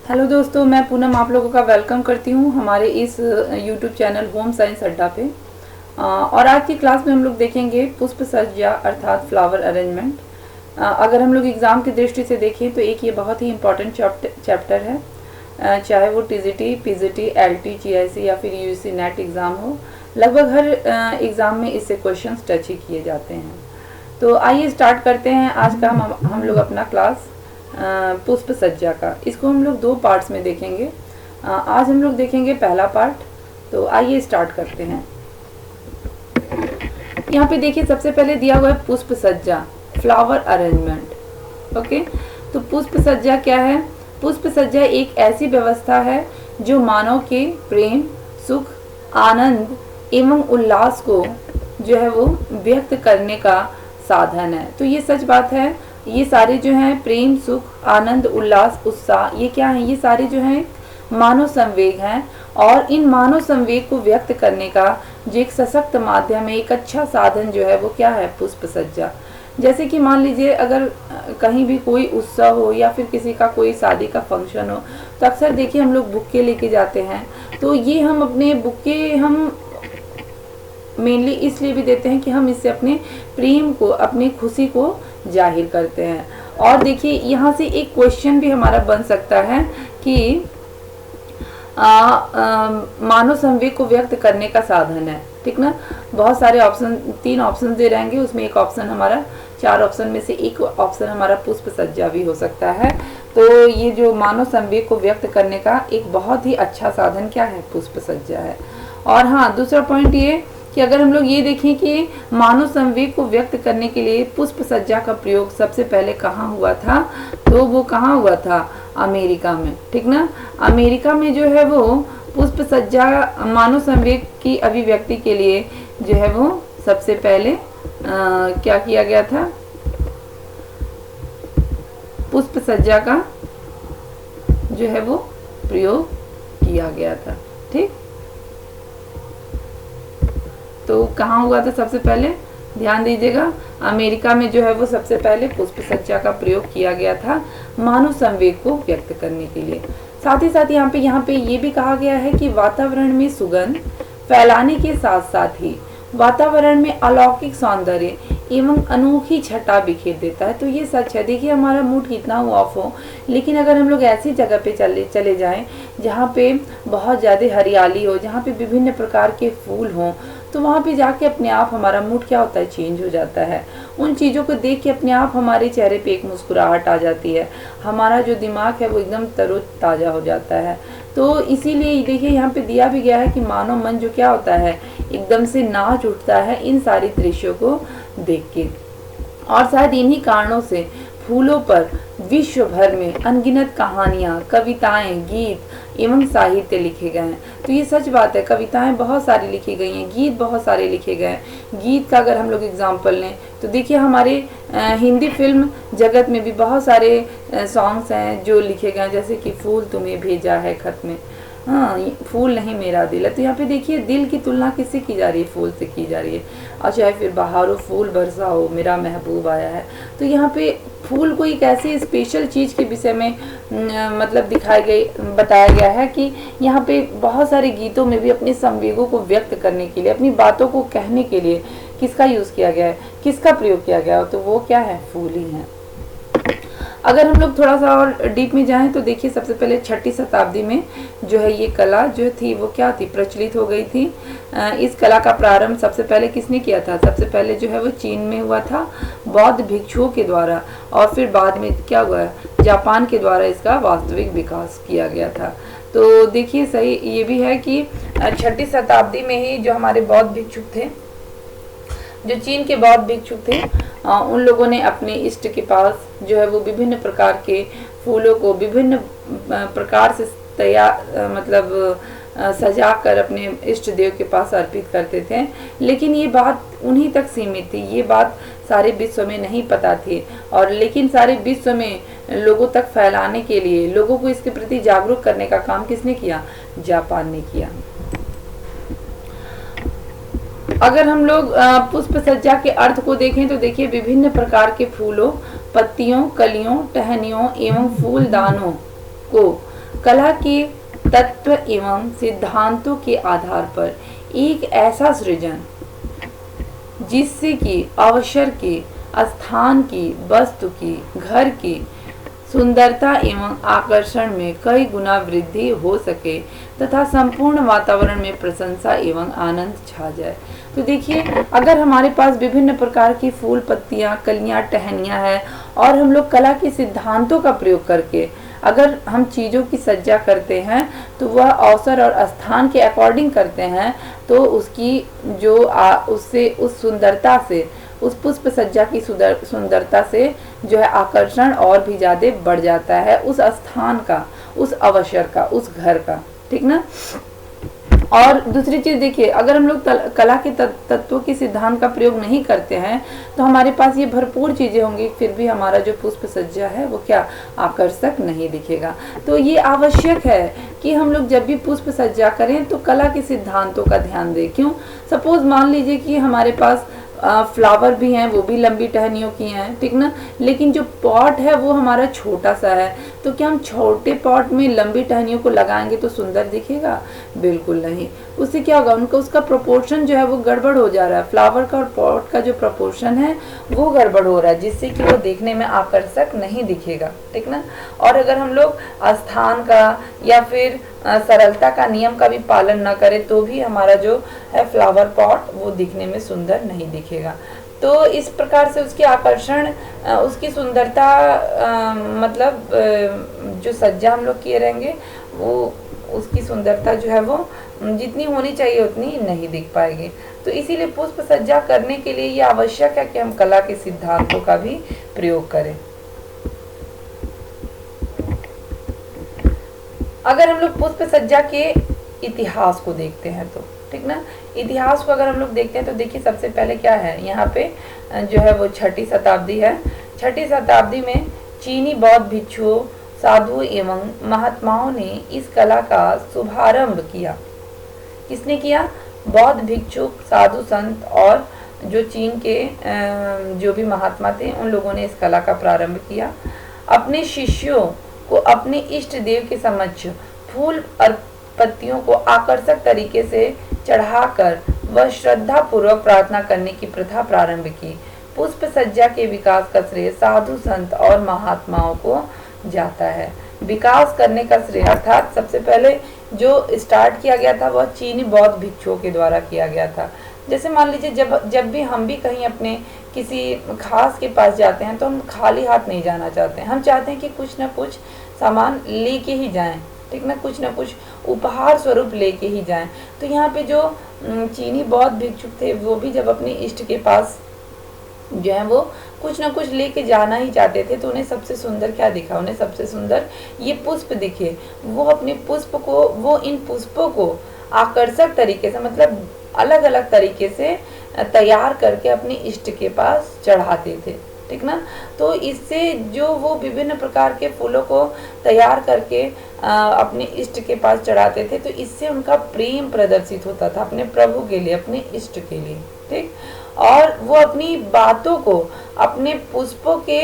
Hello दोस्तों, मैं पूनम आप लोगों का वेलकम करती हूँ हमारे इस यूट्यूब चैनल होम साइंस अड्डा पे। और आज की क्लास में हम लोग देखेंगे पुष्प सज्जा अर्थात फ्लावर अरेंजमेंट। अगर हम लोग एग्ज़ाम की दृष्टि से देखें तो एक ये बहुत ही इम्पॉर्टेंट चैप्टर है। चाहे वो टीजीटी, पीजीटी, एलटी, जीआईसी या फिर यूजीसी नेट एग्ज़ाम हो, लगभग हर एग्ज़ाम में इससे क्वेश्चंस टच ही किए जाते हैं। तो आइए स्टार्ट करते हैं आज का हम लोग अपना क्लास पुष्प सज्जा का। इसको हम लोग दो पार्ट्स में देखेंगे। आज हम लोग देखेंगे पहला पार्ट। तो आइए स्टार्ट करते हैं। यहाँ पे देखिए सबसे पहले दिया हुआ है पुष्प सज्जा, फ्लावर अरेंजमेंट। ओके, तो पुष्प सज्जा क्या है? पुष्प सज्जा एक ऐसी व्यवस्था है जो मानव के प्रेम, सुख, आनंद एवं उल्लास को जो है वो व्यक्त करने का साधन है। तो ये सच बात है। ये सारे जो हैं प्रेम, सुख, आनंद, उल्लास, उत्साह, ये क्या है? ये सारे जो हैं मानव संवेग हैं। और इन मानव संवेग को व्यक्त करने का जो एक सशक्त माध्यम है, एक अच्छा साधन जो है वो क्या है? पुष्प सज्जा। जैसे कि मान लीजिए अगर कहीं भी कोई उत्सव हो या फिर किसी का कोई शादी का फंक्शन हो, तो अक्सर देखिए हम लोग बुक्के लेके जाते हैं। तो ये हम अपने बुक्के हम मेनली इसलिए भी देते हैं कि हम इससे अपने प्रेम को, अपनी खुशी को जाहिर करते हैं। और देखिए यहाँ से एक क्वेश्चन भी हमारा बन सकता है कि मानव संवेग को व्यक्त करने का साधन है, ठीक ना। बहुत सारे ऑप्शन, 3 ऑप्शन दे रहेंगे, उसमें एक ऑप्शन हमारा, 4 ऑप्शन में से एक ऑप्शन हमारा पुष्प सज्जा भी हो सकता है। तो ये जो मानव संवेग को व्यक्त करने का एक बहुत ही अच्छा साधन क्या है? पुष्प सज्जा है। और हाँ, दूसरा पॉइंट ये कि अगर हम लोग ये देखें कि मानव संवेग को व्यक्त करने के लिए पुष्प सज्जा का प्रयोग सबसे पहले कहाँ हुआ था, तो वो कहाँ हुआ था? अमेरिका में, ठीक ना। अमेरिका में जो है वो पुष्प सज्जा मानव संवेग की अभिव्यक्ति के लिए जो है वो सबसे पहले क्या किया गया था? पुष्प सज्जा का जो है वो प्रयोग किया गया था, ठीक। तो कहाँ हुआ था सबसे पहले? ध्यान दीजिएगा, अमेरिका में जो है वो सबसे पहले पुष्प सज्जा का प्रयोग किया गया था मानव संवेग को व्यक्त करने के लिए। साथ ही साथ यहाँ पे ये भी कहा गया है कि वातावरण में सुगंध फैलाने के साथ साथ ही वातावरण में अलौकिक सौंदर्य एवं अनोखी छटा बिखेर देता है। तो ये सच है। देखिए हमारा मूड कितना ऑफ हो, लेकिन अगर हम लोग ऐसी जगह पे चले जाएं जहाँ पे बहुत ज़्यादा हरियाली हो, जहाँ पे विभिन्न प्रकार के फूल हों, तो वहाँ पे जाके अपने आप हमारा मूड क्या होता है? चेंज हो जाता है। उन चीज़ों को देख के अपने आप हमारे चेहरे पे एक मुस्कुराहट आ जाती है, हमारा जो दिमाग है वो एकदम तरोताज़ा हो जाता है। तो इसीलिए देखिए यहाँ पे दिया भी गया है कि मानव मन जो क्या होता है, एकदम से नाच उठता है इन सारी दृश्यों को देख के। और शायद इन्हीं कारणों से फूलों पर विश्व भर में अनगिनत कहानियाँ, कविताएं, गीत एवं साहित्य लिखे गए हैं। तो ये सच बात है, कविताएं बहुत सारी लिखी गई हैं, गीत बहुत सारे लिखे गए हैं। गीत का अगर हम लोग एग्जाम्पल लें तो देखिए हमारे हिंदी फिल्म जगत में भी बहुत सारे सॉन्ग्स हैं जो लिखे गए हैं, जैसे कि फूल तुम्हें भेजा है खत में, हाँ, फूल नहीं मेरा दिल है। तो यहाँ पे देखिए दिल की तुलना किससे की जा रही है? फूल से की जा रही है। और चाहे फिर बहारो फूल बरसा हो, मेरा महबूब आया है। तो यहाँ पे फूल को एक ऐसी स्पेशल चीज़ के विषय में मतलब बताया गया है कि यहाँ पे बहुत सारे गीतों में भी अपने संवेगों को व्यक्त करने के लिए, अपनी बातों को कहने के लिए किसका यूज़ किया गया है, किसका प्रयोग किया गया है? तो वो क्या है? फूल ही है। अगर हम लोग थोड़ा सा और डीप में जाएं तो देखिए सबसे पहले 6ठी शताब्दी में जो है ये कला जो थी वो क्या थी? प्रचलित हो गई थी। इस कला का प्रारंभ सबसे पहले किसने किया था? सबसे पहले जो है वो चीन में हुआ था बौद्ध भिक्षुओं के द्वारा, और फिर बाद में क्या हुआ? जापान के द्वारा इसका वास्तविक विकास किया गया था। तो देखिए सही ये भी है कि 6ठी शताब्दी में ही जो हमारे बौद्ध भिक्षुक थे, जो चीन के बौद्ध भिक्षुक थे, उन लोगों ने अपने इष्ट के पास जो है वो विभिन्न प्रकार के फूलों को विभिन्न प्रकार से सजा कर अपने इष्ट देव के पास अर्पित करते थे। लेकिन ये बात उन्हीं तक सीमित थी, ये बात सारे विश्व में नहीं पता थी। और लेकिन सारे विश्व में लोगों तक फैलाने के लिए, लोगों को इसके प्रति जागरूक करने का काम किसने किया? जापान ने किया। अगर हम लोग पुष्प सज्जा के अर्थ को देखें तो देखिए विभिन्न प्रकार के फूलों, पत्तियों, कलियों, टहनियों एवं फूलदानों को कला के तत्व एवं सिद्धांतों के आधार पर एक ऐसा सृजन जिससे कि अवसर के, स्थान की, वस्तु की, घर की सुंदरता एवं आकर्षण में कई गुना वृद्धि हो सके तथा संपूर्ण वातावरण में प्रशंसा एवं आनंद छा जाए। तो देखिए, अगर हमारे पास विभिन्न प्रकार की फूल, पत्तियां, कलियां, टहनियां हैं और हम लोग कला के सिद्धांतों का प्रयोग करके अगर हम चीज़ों की सज्जा करते हैं तो वह अवसर और स्थान के अकॉर्डिंग करते हैं, तो उसकी जो उससे उस सुंदरता से, उस पुष्प सज्जा की सुंदरता से जो है आकर्षण और भी ज़्यादा बढ़ जाता है, उस स्थान का, उस अवसर का, उस घर का। ठीक ना। और दूसरी चीज़ देखिए, अगर हम लोग कला के तत्वों के सिद्धांत का प्रयोग नहीं करते हैं तो हमारे पास ये भरपूर चीज़ें होंगी, फिर भी हमारा जो पुष्प सज्जा है वो क्या आकर्षक नहीं दिखेगा। तो ये आवश्यक है कि हम लोग जब भी पुष्प सज्जा करें तो कला के सिद्धांतों का ध्यान दें। क्यों? सपोज मान लीजिए कि हमारे पास फ्लावर भी हैं, वो भी लंबी टहनियों की हैं, ठीक ना, लेकिन जो पॉट है वो हमारा छोटा सा है, तो क्या हम छोटे पॉट में लंबी टहनियों को लगाएंगे तो सुंदर दिखेगा? बिल्कुल नहीं। उससे क्या होगा, उनका उसका प्रोपोर्शन जो है वो गड़बड़ हो जा रहा है। फ्लावर का और पॉट का जो प्रोपोर्शन है वो गड़बड़ हो रहा है, जिससे कि वो देखने में आकर्षक नहीं दिखेगा। ठीक ना। और अगर हम लोग स्थान का या फिर सरलता का नियम का भी पालन ना करें तो भी हमारा जो है फ्लावर पॉट वो दिखने में सुंदर नहीं दिखेगा। तो इस प्रकार से उसकी आकर्षण, उसकी सुंदरता, मतलब जो सज्जा हम लोग किए रहेंगे वो उसकी सुंदरता जो है वो जितनी होनी चाहिए उतनी नहीं दिख पाएगी। तो इसीलिए पुष्प सज्जा करने के लिए ये आवश्यक है कि हम कला के सिद्धांतों का भी प्रयोग करें। अगर हम लोग पुष्प सज्जा के इतिहास को देखते हैं तो, ठीक ना, इतिहास को अगर हम लोग देखते हैं तो देखिए सबसे पहले क्या है, यहाँ पे जो है वो 6ठी शताब्दी है। 6ठी शताब्दी में चीनी बौद्ध भिक्षुओं, साधु एवं महात्माओं ने इस कला का शुभारंभ किया। किसने किया? बौद्ध भिक्षु, साधु संत और जो चीन के जो भी महात्मा थे उन लोगों ने इस कला का प्रारंभ किया। अपने शिष्यों को अपने इष्ट देव के समक्ष फूल और पत्तियों को आकर्षक तरीके से चढ़ाकर वह श्रद्धा पूर्वक प्रार्थना करने की प्रथा प्रारंभ की। पुष्प सज्जा के विकास का श्रेय साधु संत और महात्माओं को जाता है। विकास करने का श्रेय अर्थात सबसे पहले जो स्टार्ट किया गया था वह चीनी बौद्ध भिक्षुओं के द्वारा किया गया था। जैसे मान लीजिए जब भी हम भी कहीं अपने किसी खास के पास जाते हैं तो हम खाली हाथ नहीं जाना चाहते हैं। हम चाहते हैं कि कुछ ना कुछ सामान लेके ही जाएं, ठीक ना, कुछ ना कुछ उपहार स्वरूप लेके ही जाएं। तो यहाँ पे जो चीनी बौद्ध भिक्षुक थे वो भी जब अपने इष्ट के पास जो है वो कुछ ना कुछ लेके जाना ही चाहते थे, तो उन्हें सबसे सुंदर क्या दिखा? उन्हें सबसे सुंदर ये पुष्प दिखे। वो अपने पुष्प को, वो इन पुष्पों को आकर्षक तरीके से, मतलब अलग अलग तरीके से तैयार करके अपने इष्ट के पास चढ़ाते थे, ठीक ना। तो इससे जो वो विभिन्न प्रकार के फूलों को तैयार करके अपने इष्ट के पास चढ़ाते थे, तो इससे उनका प्रेम प्रदर्शित होता था अपने प्रभु के लिए, अपने इष्ट के लिए, ठीक। और वो अपनी बातों को अपने पुष्पों के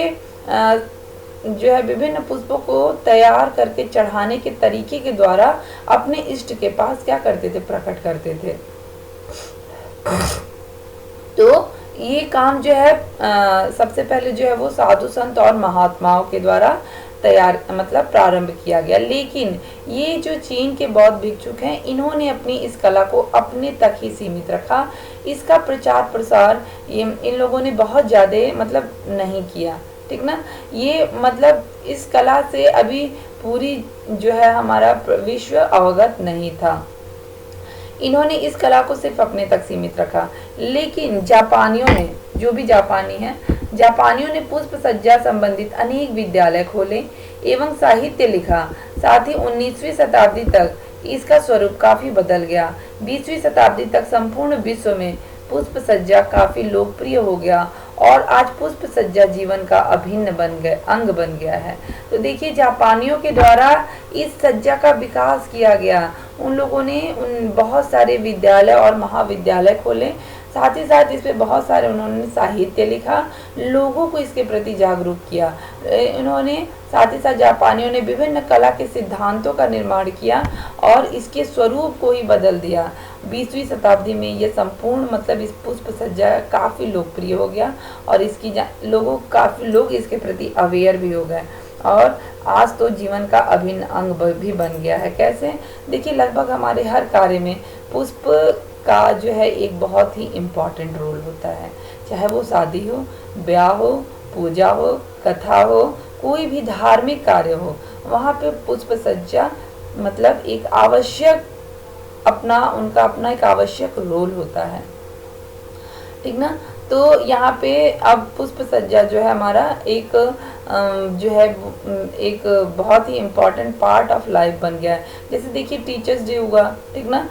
जो है विभिन्न पुष्पों को तैयार करके चढ़ाने के तरीके के द्वारा अपने इष्ट के पास क्या करते थे? प्रकट करते थे। तो ये काम जो है सबसे पहले जो है वो साधु संत और महात्माओं के द्वारा तैयार, मतलब प्रारंभ किया गया। लेकिन ये जो चीन के बौद्ध भिक्षुक हैं, इन्होंने अपनी इस कला को अपने तक ही सीमित रखा। इसका प्रचार प्रसार इन लोगों ने बहुत ज़्यादा मतलब नहीं किया, ठीक ना। ये मतलब इस कला से अभी पूरी जो है हमारा विश्व अवगत नहीं था। इन्होंने इस कला को सिर्फ अपने तक सीमित रखा। लेकिन जापानियों ने, जो भी जापानी हैं, जापानियों ने पुष्प सज्जा संबंधित अनेक विद्यालय खोले एवं साहित्य लिखा। साथ ही 19वीं शताब्दी तक इसका स्वरूप काफी बदल गया। 20वीं शताब्दी तक संपूर्ण विश्व में पुष्प सज्जा काफी लोकप्रिय हो गया और आज पुष्प सज्जा जीवन का अभिन्न अंग बन गया है। तो देखिए, जापानियों के द्वारा इस सज्जा का विकास किया गया। उन लोगों ने बहुत सारे विद्यालय और महाविद्यालय खोले। साथ ही साथ इस पे बहुत सारे उन्होंने साहित्य लिखा, लोगों को इसके प्रति जागरूक किया। इन्होंने साथ ही साथ जापानियों ने विभिन्न कला के सिद्धांतों का निर्माण किया और इसके स्वरूप को ही बदल दिया। 20वीं शताब्दी में ये संपूर्ण मतलब इस पुष्प सज्जा काफ़ी लोकप्रिय हो गया और इसकी काफ़ी लोग इसके प्रति अवेयर भी हो गए और आज तो जीवन का अभिन्न अंग भी बन गया है। कैसे? देखिए, लगभग हमारे हर कार्य में पुष्प का जो है एक बहुत ही इम्पॉर्टेंट रोल होता है, चाहे वो शादी हो, ब्याह हो, पूजा हो, कथा हो, कोई भी धार्मिक कार्य हो, वहाँ पे पुष्प सज्जा मतलब एक आवश्यक उनका अपना एक आवश्यक रोल होता है, ठीक ना। तो यहाँ पे अब पुष्प सज्जा जो है हमारा एक जो है एक बहुत ही इम्पॉर्टेंट पार्ट ऑफ लाइफ बन गया है। जैसे देखिए, टीचर्स डे हुआ, ठीक ना,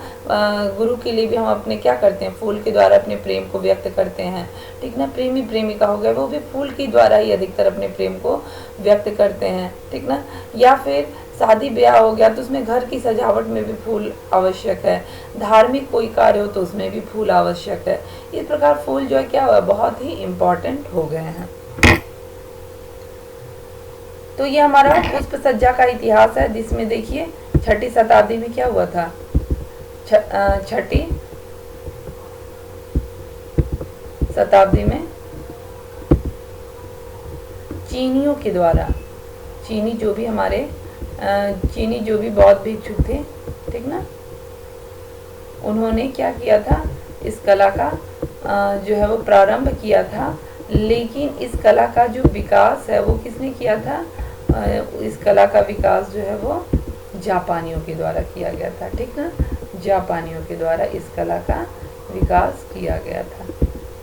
गुरु के लिए भी हम अपने क्या करते हैं, फूल के द्वारा अपने प्रेम को व्यक्त करते हैं, ठीक ना। प्रेमी प्रेमिका हो गया, वो भी फूल के द्वारा ही अधिकतर अपने प्रेम को व्यक्त करते हैं, ठीक ना। या फिर शादी ब्याह हो गया तो उसमें घर की सजावट में भी फूल आवश्यक है, धार्मिक कोई कार्य हो तो उसमें भी फूल आवश्यक है। इस प्रकार फूल जो है क्या हुआ, बहुत ही इम्पोर्टेंट हो गए हैं। तो ये हमारा पुष्प सज्जा का इतिहास है, जिसमें देखिए 6ठी शताब्दी में क्या हुआ था, 6ठी शताब्दी में चीनियों के द्वारा, चीनी जो भी बौद्ध भिक्षु थे, ठीक ना, उन्होंने क्या किया था, इस कला का जो है वो प्रारंभ किया था। लेकिन इस कला का जो विकास है वो किसने किया था, इस कला का विकास जो है वो जापानियों के द्वारा किया गया था, ठीक ना। जापानियों के द्वारा इस कला का विकास किया गया था।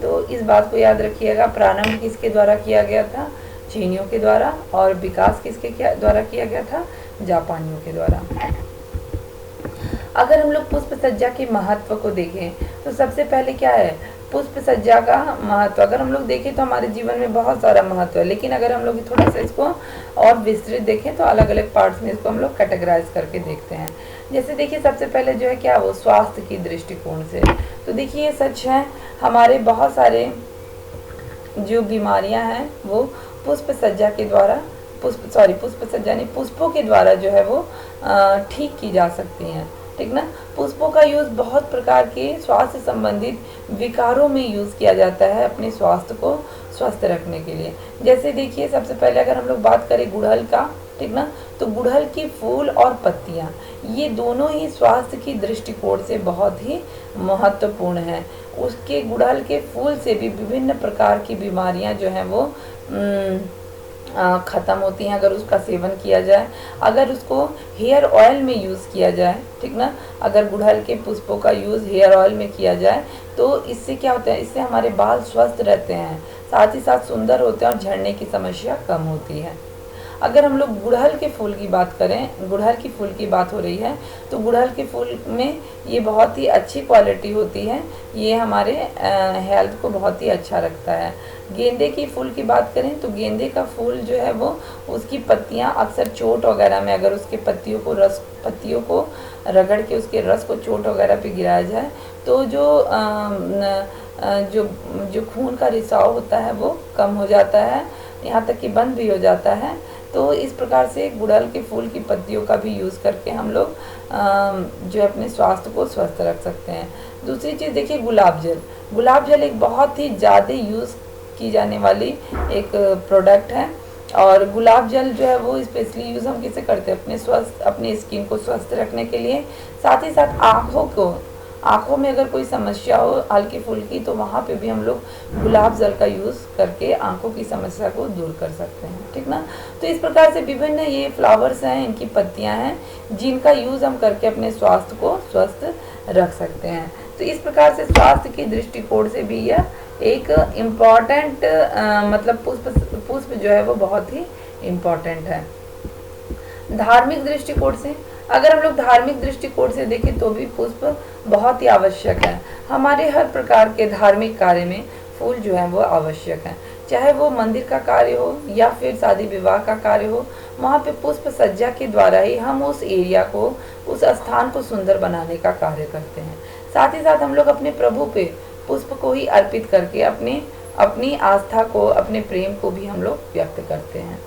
तो इस बात को याद रखिएगा, प्रारंभ किसके द्वारा किया गया था, चीनियों के द्वारा, और विकास किसके द्वारा किया गया था, जापानियों के द्वारा। अगर हम लोग पुष्प सज्जा के महत्व को देखें तो सबसे पहले क्या है, पुष्प सज्जा का महत्व अगर हम लोग देखें तो हमारे जीवन में बहुत सारा महत्व है, लेकिन अगर हम लोग थोड़ा सा इसको और विस्तृत देखें तो अलग अलग पार्ट्स में इसको हम लोग कैटेगराइज करके देखते हैं। जैसे देखिए, सबसे पहले जो है क्या, वो स्वास्थ्य की दृष्टिकोण से, तो देखिए ये सच है, हमारे बहुत सारे जो बीमारियां हैं वो पुष्प सज्जा के द्वारा पुष्पों के द्वारा जो है वो ठीक की जा सकती हैं, ठीक ना। पुष्पों का यूज़ बहुत प्रकार के स्वास्थ्य संबंधित विकारों में यूज़ किया जाता है अपने स्वास्थ्य को स्वस्थ रखने के लिए। जैसे देखिए, सबसे पहले अगर हम लोग बात करें गुड़हल का, ठीक ना, तो गुड़हल की फूल और पत्तियां ये दोनों ही स्वास्थ्य की दृष्टिकोण से बहुत ही महत्वपूर्ण है। उसके गुड़हल के फूल से भी विभिन्न प्रकार की बीमारियां जो हैं वो ख़त्म होती हैं अगर उसका सेवन किया जाए। अगर उसको हेयर ऑयल में यूज़ किया जाए, ठीक ना, अगर गुड़हल के पुष्पों का यूज़ हेयर ऑयल में किया जाए तो इससे क्या होता है, इससे हमारे बाल स्वस्थ रहते हैं, साथ ही साथ सुंदर होते हैं और झड़ने की समस्या कम होती है। अगर हम लोग गुड़हल के फूल की बात करें, गुड़हल की फूल की बात हो रही है, तो गुड़हल के फूल में ये बहुत ही अच्छी क्वालिटी होती है, ये हमारे हेल्थ को बहुत ही अच्छा रखता है। गेंदे की फूल की बात करें तो गेंदे का फूल जो है वो उसकी पत्तियां अक्सर चोट वगैरह में, अगर उसके पत्तियों को रगड़ के उसके रस को चोट वगैरह पे गिराया जाए तो जो खून का रिसाव होता है वो कम हो जाता है, यहाँ तक कि बंद भी हो जाता है। तो इस प्रकार से गुड़हल के फूल की पत्तियों का भी यूज़ करके हम लोग जो अपने स्वास्थ्य को स्वस्थ रख सकते हैं। दूसरी चीज़ देखिए, गुलाब जल एक बहुत ही ज़्यादा यूज़ की जाने वाली एक प्रोडक्ट है, और गुलाब जल जो है वो स्पेशली यूज़ हम किसे करते हैं, अपने स्किन को स्वस्थ रखने के लिए। साथ ही साथ आँखों में अगर कोई समस्या हो हल्की फुल्की तो वहाँ पे भी हम लोग गुलाब जल का यूज़ करके आँखों की समस्या को दूर कर सकते हैं, ठीक ना। तो इस प्रकार से विभिन्न ये फ्लावर्स हैं, इनकी पत्तियाँ हैं जिनका यूज़ हम करके अपने स्वास्थ्य को स्वस्थ रख सकते हैं। तो इस प्रकार से स्वास्थ्य की दृष्टिकोण से भी यह एक इम्पॉर्टेंट मतलब पुष्प जो है वो बहुत ही इम्पॉर्टेंट है। धार्मिक दृष्टिकोण से अगर हम लोग धार्मिक दृष्टिकोण से देखें तो भी पुष्प बहुत ही आवश्यक है। हमारे हर प्रकार के धार्मिक कार्य में फूल जो है वो आवश्यक है, चाहे वो मंदिर का कार्य हो या फिर शादी विवाह का कार्य हो, वहाँ पे पुष्प सज्जा के द्वारा ही हम उस एरिया को, उस स्थान को सुंदर बनाने का कार्य करते हैं। साथ ही साथ हम लोग अपने प्रभु पे पुष्प को ही अर्पित करके अपनी आस्था को, अपने प्रेम को भी हम लोग व्यक्त करते हैं,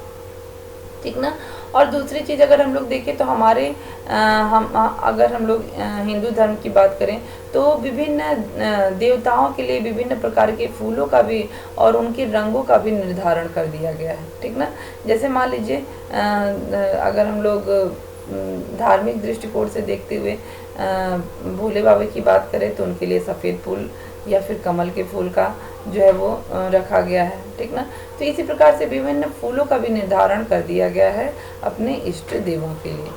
ठीक ना। और दूसरी चीज़ अगर हम लोग देखें तो हमारे अगर हम लोग हिंदू धर्म की बात करें तो विभिन्न देवताओं के लिए विभिन्न प्रकार के फूलों का भी और उनके रंगों का भी निर्धारण कर दिया गया है, ठीक ना। जैसे मान लीजिए अगर हम लोग धार्मिक दृष्टिकोण से देखते हुए भोले बाबा की बात करें तो उनके लिए सफ़ेद फूल या फिर कमल के फूल का जो है वो रखा गया है, ठीक ना। तो इसी प्रकार से विभिन्न फूलों का भी निर्धारण कर दिया गया है अपने इष्ट देवों के लिए।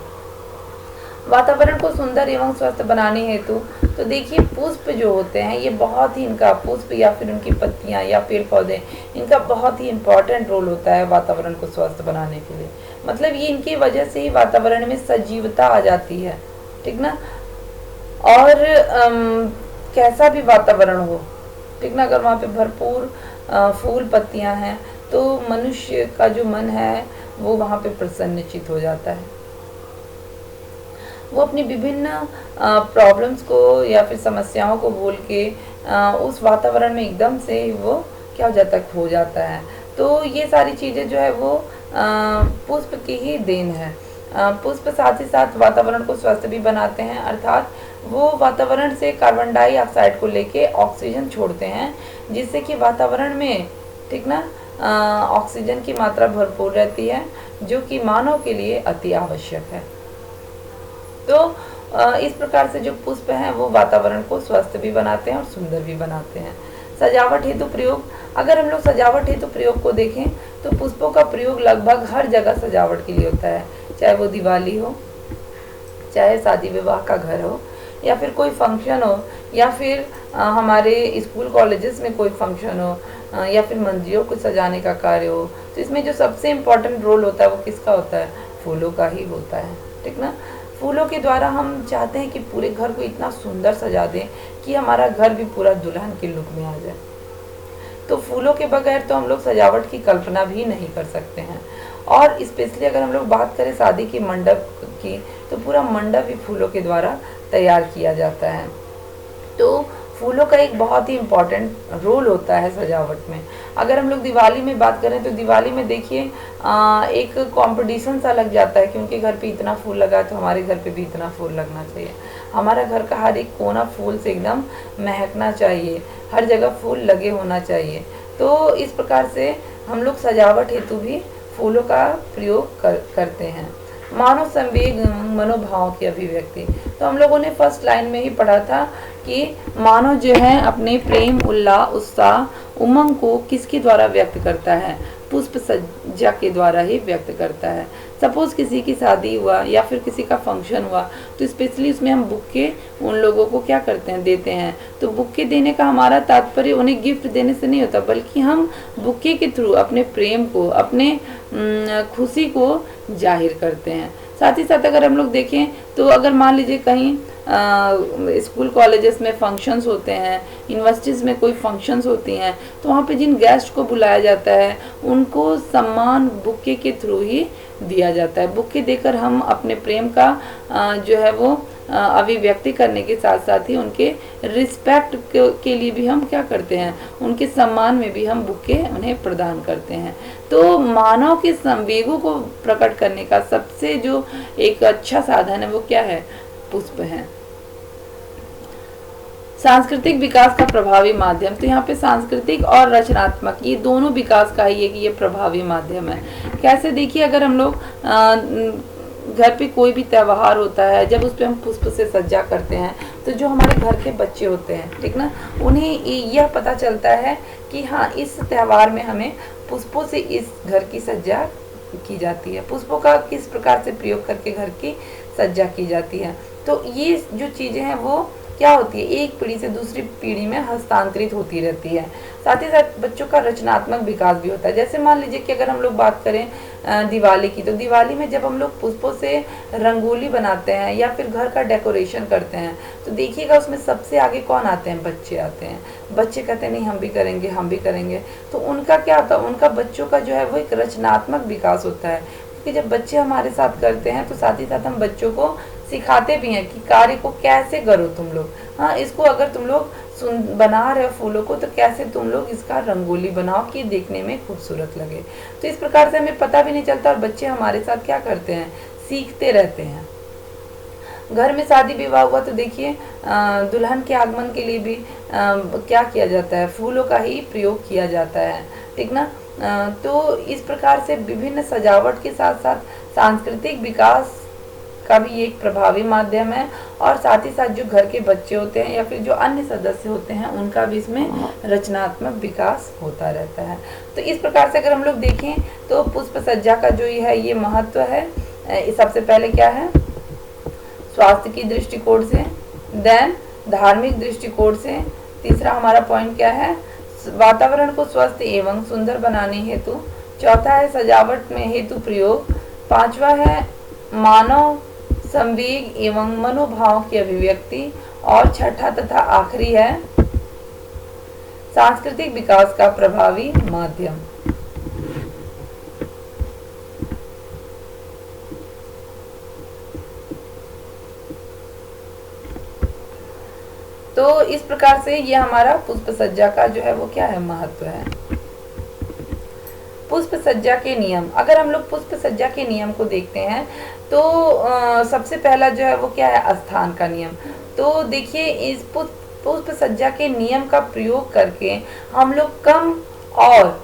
वातावरण को सुंदर एवं स्वस्थ बनाने हेतु तो देखिए पुष्प जो होते हैं ये बहुत ही, इनका पुष्प या फिर उनकी पत्तियां या पेड़ पौधे, इनका बहुत ही इम्पोर्टेंट रोल होता है वातावरण को स्वस्थ बनाने के लिए। मतलब ये इनकी वजह से ही वातावरण में सजीवता आ जाती है, ठीक ना। और कैसा भी वातावरण हो, ठीक ना, अगर वहाँ पे भरपूर फूल पत्तियां हैं तो मनुष्य का जो मन है वो वहाँ पे प्रसन्नचित हो जाता है। वो अपनी विभिन्न प्रॉब्लम्स को या फिर समस्याओं को भूल के उस वातावरण में एकदम से वो क्या हो जाता है, खो जाता है। तो ये सारी चीज़ें जो है वो पुष्प की ही देन है। पुष्प साथ ही साथ वातावरण को स्वस्थ भी बनाते हैं, अर्थात वो वातावरण से कार्बन डाइऑक्साइड को लेके ऑक्सीजन छोड़ते हैं, जिससे कि वातावरण में, ठीक ना, ऑक्सीजन की मात्रा भरपूर रहती है, जो कि मानव के लिए अति आवश्यक है। तो इस प्रकार से जो पुष्प हैं वो वातावरण को स्वस्थ भी बनाते हैं और सुंदर भी बनाते हैं। सजावट हेतु प्रयोग, अगर हम लोग सजावट हेतु प्रयोग को देखें तो पुष्पों का प्रयोग लगभग हर जगह सजावट के लिए होता है, चाहे वो दिवाली हो, चाहे शादी विवाह का घर हो, या फिर कोई फंक्शन हो, या फिर हमारे स्कूल कॉलेजेस में कोई फंक्शन हो, या फिर मंदिरों को सजाने का कार्य हो। तो इसमें जो सबसे इम्पोर्टेंट रोल होता है वो किसका होता है, फूलों का ही होता है, ठीक ना। फूलों के द्वारा हम चाहते हैं कि पूरे घर को इतना सुंदर सजा दें कि हमारा घर भी पूरा दुल्हन के लुक में आ जाए। तो फूलों के बगैर तो हम लोग सजावट की कल्पना भी नहीं कर सकते हैं। और स्पेशली अगर हम लोग बात करें शादी के मंडप की तो पूरा मंडप भी फूलों के द्वारा तैयार किया जाता है। तो फूलों का एक बहुत ही इम्पॉर्टेंट रोल होता है सजावट में। अगर हम लोग दिवाली में बात करें तो दिवाली में देखिए एक कंपटीशन सा लग जाता है कि उनके घर पे इतना फूल लगा तो हमारे घर पे भी इतना फूल लगना चाहिए, हमारा घर का हर एक कोना फूल से एकदम महकना चाहिए, हर जगह फूल लगे होना चाहिए। तो इस प्रकार से हम लोग सजावट हेतु भी फूलों का प्रयोग करते हैं। मानव संवेग मनोभाव की अभिव्यक्ति, तो हम लोगों ने फर्स्ट लाइन में ही पढ़ा था कि मानव जो है अपने प्रेम, उल्लास, उत्साह, उमंग को किसके द्वारा व्यक्त करता है, पुष्प सज्जा के द्वारा ही व्यक्त करता है। सपोज किसी की शादी हुआ या फिर किसी का फंक्शन हुआ तो स्पेशली उसमें हम बुक्के उन लोगों को क्या करते हैं, देते हैं। तो बुक्के देने का हमारा तात्पर्य उन्हें गिफ्ट देने से नहीं होता, बल्कि हम बुक्के के थ्रू अपने प्रेम को, अपने खुशी को जाहिर करते हैं। साथ ही साथ अगर हम लोग देखें तो अगर मान लीजिए कहीं स्कूल कॉलेजेस में फंक्शंस होते हैं, यूनिवर्सिटीज़ में कोई फंक्शंस होती हैं, तो वहाँ पे जिन गेस्ट को बुलाया जाता है उनको सम्मान बुक्के के थ्रू ही दिया जाता है। बुक्के देकर हम अपने प्रेम का जो है वो अभिव्यक्ति करने के साथ साथ ही उनके रिस्पेक्ट के लिए भी हम क्या करते हैं, उनके सम्मान में भी हम बुक्के उन्हें प्रदान करते हैं। तो मानव के संवेगों को प्रकट करने का सबसे जो एक अच्छा साधन है वो क्या है, पुष्प है। सांस्कृतिक विकास का प्रभावी माध्यम, तो यहाँ पे सांस्कृतिक और रचनात्मक ये दोनों विकास का ही है कि ये प्रभावी माध्यम है। कैसे, देखिए अगर हम लोग घर पे कोई भी त्यौहार होता है, जब उस पर हम पुष्प से सज्जा करते हैं तो जो हमारे घर के बच्चे होते हैं, ठीक ना, उन्हें यह पता चलता है कि हाँ इस त्यौहार में हमें पुष्पों से इस घर की सज्जा की जाती है, पुष्पों का किस प्रकार से प्रयोग करके घर की सज्जा की जाती है। तो ये जो चीज़ें हैं वो क्या होती है, एक पीढ़ी से दूसरी पीढ़ी में हस्तांतरित होती रहती है। साथ ही साथ बच्चों का रचनात्मक विकास भी होता है। जैसे मान लीजिए कि अगर हम लोग बात करें दिवाली की, तो दिवाली में जब हम लोग पुष्पों से रंगोली बनाते हैं या फिर घर का डेकोरेशन करते हैं तो देखिएगा उसमें सबसे आगे कौन आते हैं, बच्चे आते हैं। बच्चे कहते हैं नहीं हम भी करेंगे, हम भी करेंगे। तो उनका क्या होता है, उनका बच्चों का जो है वो एक रचनात्मक विकास होता है, क्योंकि जब बच्चे हमारे साथ करते हैं तो साथ ही साथ हम बच्चों को सिखाते भी हैं कि कार्य को कैसे करो तुम लोग, हाँ इसको अगर तुम लोग बना रहे हो फूलों को, तो कैसे तुम लोग इसका रंगोली बनाओ कि देखने में खूबसूरत लगे। तो इस प्रकार से हमें पता भी नहीं चलता और बच्चे हमारे साथ क्या करते हैं, सीखते रहते हैं। घर में शादी विवाह हुआ तो देखिए दुल्हन के आगमन के लिए भी क्या किया जाता है, फूलों का ही प्रयोग किया जाता है, ठीक ना। तो इस प्रकार से विभिन्न सजावट के साथ साथ सांस्कृतिक विकास का भी एक प्रभावी माध्यम है, और साथ ही साथ जो घर के बच्चे होते हैं या फिर जो अन्य सदस्य होते हैं उनका भी इसमें रचनात्मक विकास होता रहता है। तो इस प्रकार से अगर हम लोग देखें तो पुष्प सज्जा का जो ये महत्व है, सबसे पहले क्या है, स्वास्थ्य की दृष्टिकोण से, देन धार्मिक दृष्टिकोण से, तीसरा हमारा पॉइंट क्या है, वातावरण को स्वस्थ एवं सुंदर बनाने हेतु, चौथा है सजावट में हेतु प्रयोग, पांचवा है मानव संवेग एवं मनोभाव की अभिव्यक्ति, और छठा तथा आखिरी है सांस्कृतिक विकास का प्रभावी माध्यम। तो इस प्रकार से ये हमारा पुष्प सज्जा का जो है वो क्या है, महत्व है। पुष्प सज्जा के नियम, अगर हम लोग पुष्प सज्जा के नियम को देखते हैं तो सबसे पहला जो है वो क्या है, स्थान का नियम। तो देखिए इस पुष्प सज्जा के नियम का प्रयोग करके हम लोग कम और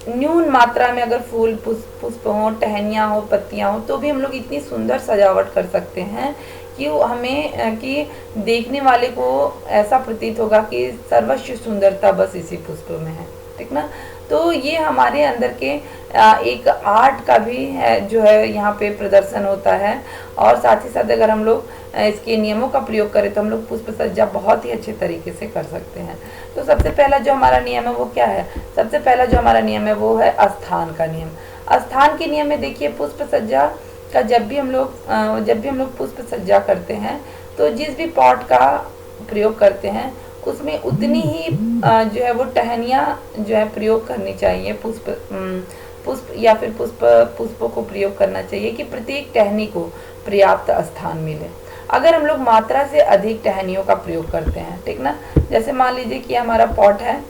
न्यून मात्रा में अगर फूल पुष्प हो, टहनियाँ हो, पत्तियाँ हो, तो भी हम लोग इतनी सुंदर सजावट कर सकते हैं कि हमें कि देखने वाले को ऐसा प्रतीत होगा कि सर्वस्व सुंदरता बस इसी पुष्प में है, ठीक ना। तो ये हमारे अंदर के एक आर्ट का भी है जो है यहाँ पे प्रदर्शन होता है, और साथ ही साथ अगर हम लोग इसके नियमों का प्रयोग करें तो हम लोग पुष्प सज्जा बहुत ही अच्छे तरीके से कर सकते हैं। तो सबसे पहला जो हमारा नियम है वो क्या है, सबसे पहला जो हमारा नियम है वो है स्थान का नियम। स्थान के नियम में देखिए पुष्प सज्जा का जब भी हम लोग पुष्प सज्जा करते हैं तो जिस भी पॉट का प्रयोग करते हैं उसमें उतनी ही जो है वो टहनियाँ जो है प्रयोग करनी चाहिए, पुष्प या फिर पुष्पों को प्रयोग करना चाहिए कि प्रत्येक टहनी को पर्याप्त स्थान मिले। अगर हम लोग मात्रा से अधिक टहनियों का प्रयोग करते हैं, ठीक ना, जैसे मान लीजिए कि हमारा पॉट है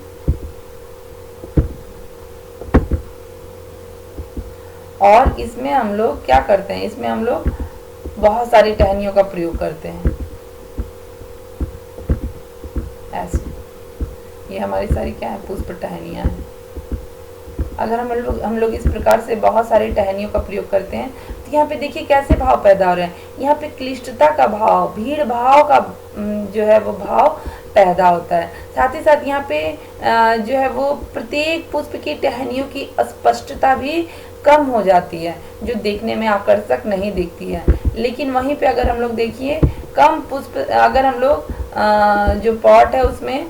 और इसमें हम लोग क्या करते हैं, इसमें हम लोग बहुत सारी टहनियों का प्रयोग करते हैं, ऐसे ये हमारी सारी क्या है, पुष्प टहनियाँ हैं। अगर हम लोग इस प्रकार से बहुत सारी टहनियों का प्रयोग करते हैं तो यहाँ पे देखिए कैसे भाव पैदा हो रहे हैं, यहाँ पे क्लिष्टता का भाव, भीड़ भाव का जो है वो भाव पैदा होता है। साथ ही साथ यहाँ पे जो है वो प्रत्येक पुष्प की टहनियों की स्पष्टता भी कम हो जाती है, जो देखने में आकर्षक नहीं दिखती है। लेकिन वहीं पे अगर हम लोग देखिए कम पुष्प, अगर हम लोग जो पॉट है उसमें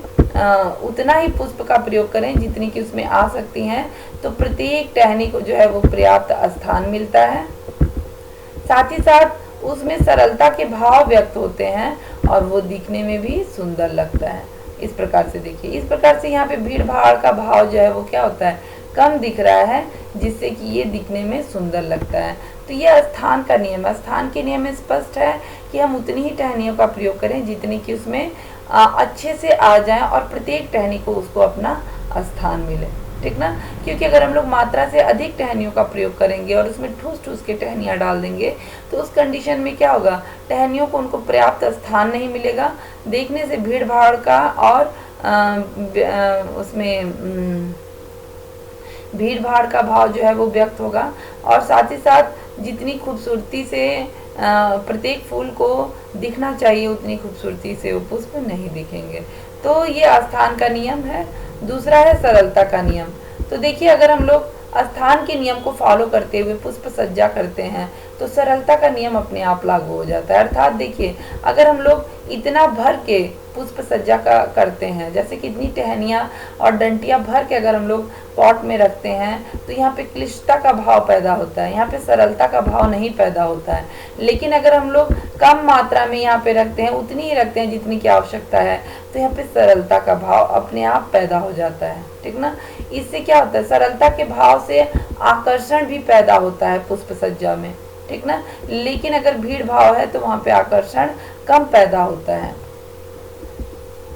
उतना ही पुष्प का प्रयोग करें जितनी कि उसमें आ सकती हैं, तो प्रत्येक टहनी को जो है वो पर्याप्त स्थान मिलता है। साथ ही साथ उसमें सरलता के भाव व्यक्त होते हैं और वो दिखने में भी सुंदर लगता है। इस प्रकार से देखिए, इस प्रकार से यहाँ पे भीड़ भाड़ का भाव जो है वो क्या होता है, कम दिख रहा है, जिससे कि ये दिखने में सुंदर लगता है। तो ये स्थान का नियम है। स्थान के नियम में स्पष्ट है कि हम उतनी ही टहनियों का प्रयोग करें जितनी कि उसमें अच्छे से आ जाए और प्रत्येक टहनी को उसको अपना स्थान मिले, ठीक ना। क्योंकि अगर हम लोग मात्रा से अधिक टहनियों का प्रयोग करेंगे और उसमें ठूस ठूस के टहनियाँ डाल देंगे तो उस कंडीशन में क्या होगा, टहनियों को उनको पर्याप्त स्थान नहीं मिलेगा, देखने से भीड़ भाड़ का और उसमें भीड़ भाड़ का भाव जो है वो व्यक्त होगा, और साथ ही साथ जितनी खूबसूरती से प्रत्येक फूल को दिखना चाहिए उतनी खूबसूरती से वो पुष्प नहीं दिखेंगे। तो ये स्थान का नियम है। दूसरा है सरलता का नियम। तो देखिए अगर हम लोग स्थान के नियम को फॉलो करते हुए पुष्प सज्जा करते हैं तो सरलता का नियम अपने आप लागू हो जाता है। अर्थात देखिए अगर हम लोग इतना भर के पुष्प सज्जा का करते हैं, जैसे कि इतनी टहनियाँ और डंटियाँ भर के अगर हम लोग पॉट में रखते हैं तो यहाँ पे क्लिष्टता का भाव पैदा होता है, यहाँ पे सरलता का भाव नहीं पैदा होता है। लेकिन अगर हम लोग कम मात्रा में यहाँ पे रखते हैं, उतनी ही रखते हैं जितनी की आवश्यकता है, तो यहाँ पे सरलता का भाव अपने आप पैदा हो जाता है, ठीक ना। इससे क्या होता है, सरलता के भाव से आकर्षण भी पैदा होता है पुष्प सज्जा में, ठीक ना। लेकिन अगर भीड़ भाव है तो वहाँ पे आकर्षण कम पैदा होता है।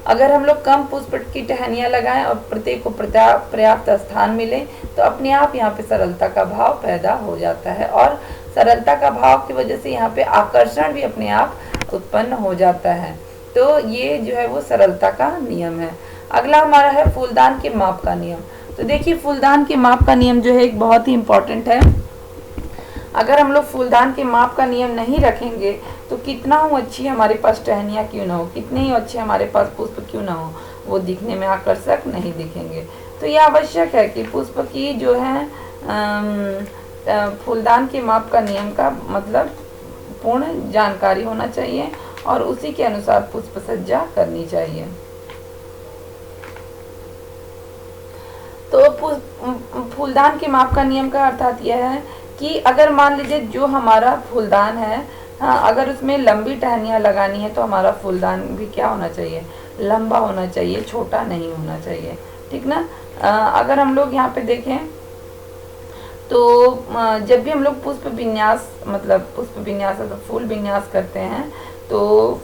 अगर हम लोग कम पुष्प की टहनियाँ लगाएं और प्रत्येक को पर्याप्त स्थान मिले तो अपने आप यहाँ पे सरलता का भाव पैदा हो जाता है, और सरलता का भाव की वजह से यहाँ पे आकर्षण भी अपने आप उत्पन्न हो जाता है। तो ये जो है वो सरलता का नियम है। अगला हमारा है फूलदान के माप का नियम। तो देखिए फूलदान के माप का नियम जो है एक बहुत ही इम्पोर्टेंट है। अगर हम लोग फूलदान के माप का नियम नहीं रखेंगे तो कितना हो अच्छी हमारे पास टहनियाँ क्यों ना हो, कितने ही अच्छे हमारे पास पुष्प क्यों ना हो, वो दिखने में आकर्षक नहीं दिखेंगे। तो ये आवश्यक है कि पुष्प की जो है फूलदान के माप का नियम का मतलब पूर्ण जानकारी होना चाहिए और उसी के अनुसार पुष्प सज्जा करनी चाहिए। तो फूलदान के माप का नियम का अर्थात यह है कि अगर मान लीजिए जो हमारा फूलदान है, हाँ, अगर उसमें लंबी टहनियाँ लगानी है तो हमारा फूलदान भी क्या होना चाहिए, लंबा होना चाहिए, छोटा नहीं होना चाहिए, ठीक ना। अगर हम लोग यहाँ पे देखें तो जब भी हम लोग पुष्प विन्यास मतलब फूल विन्यास करते हैं तो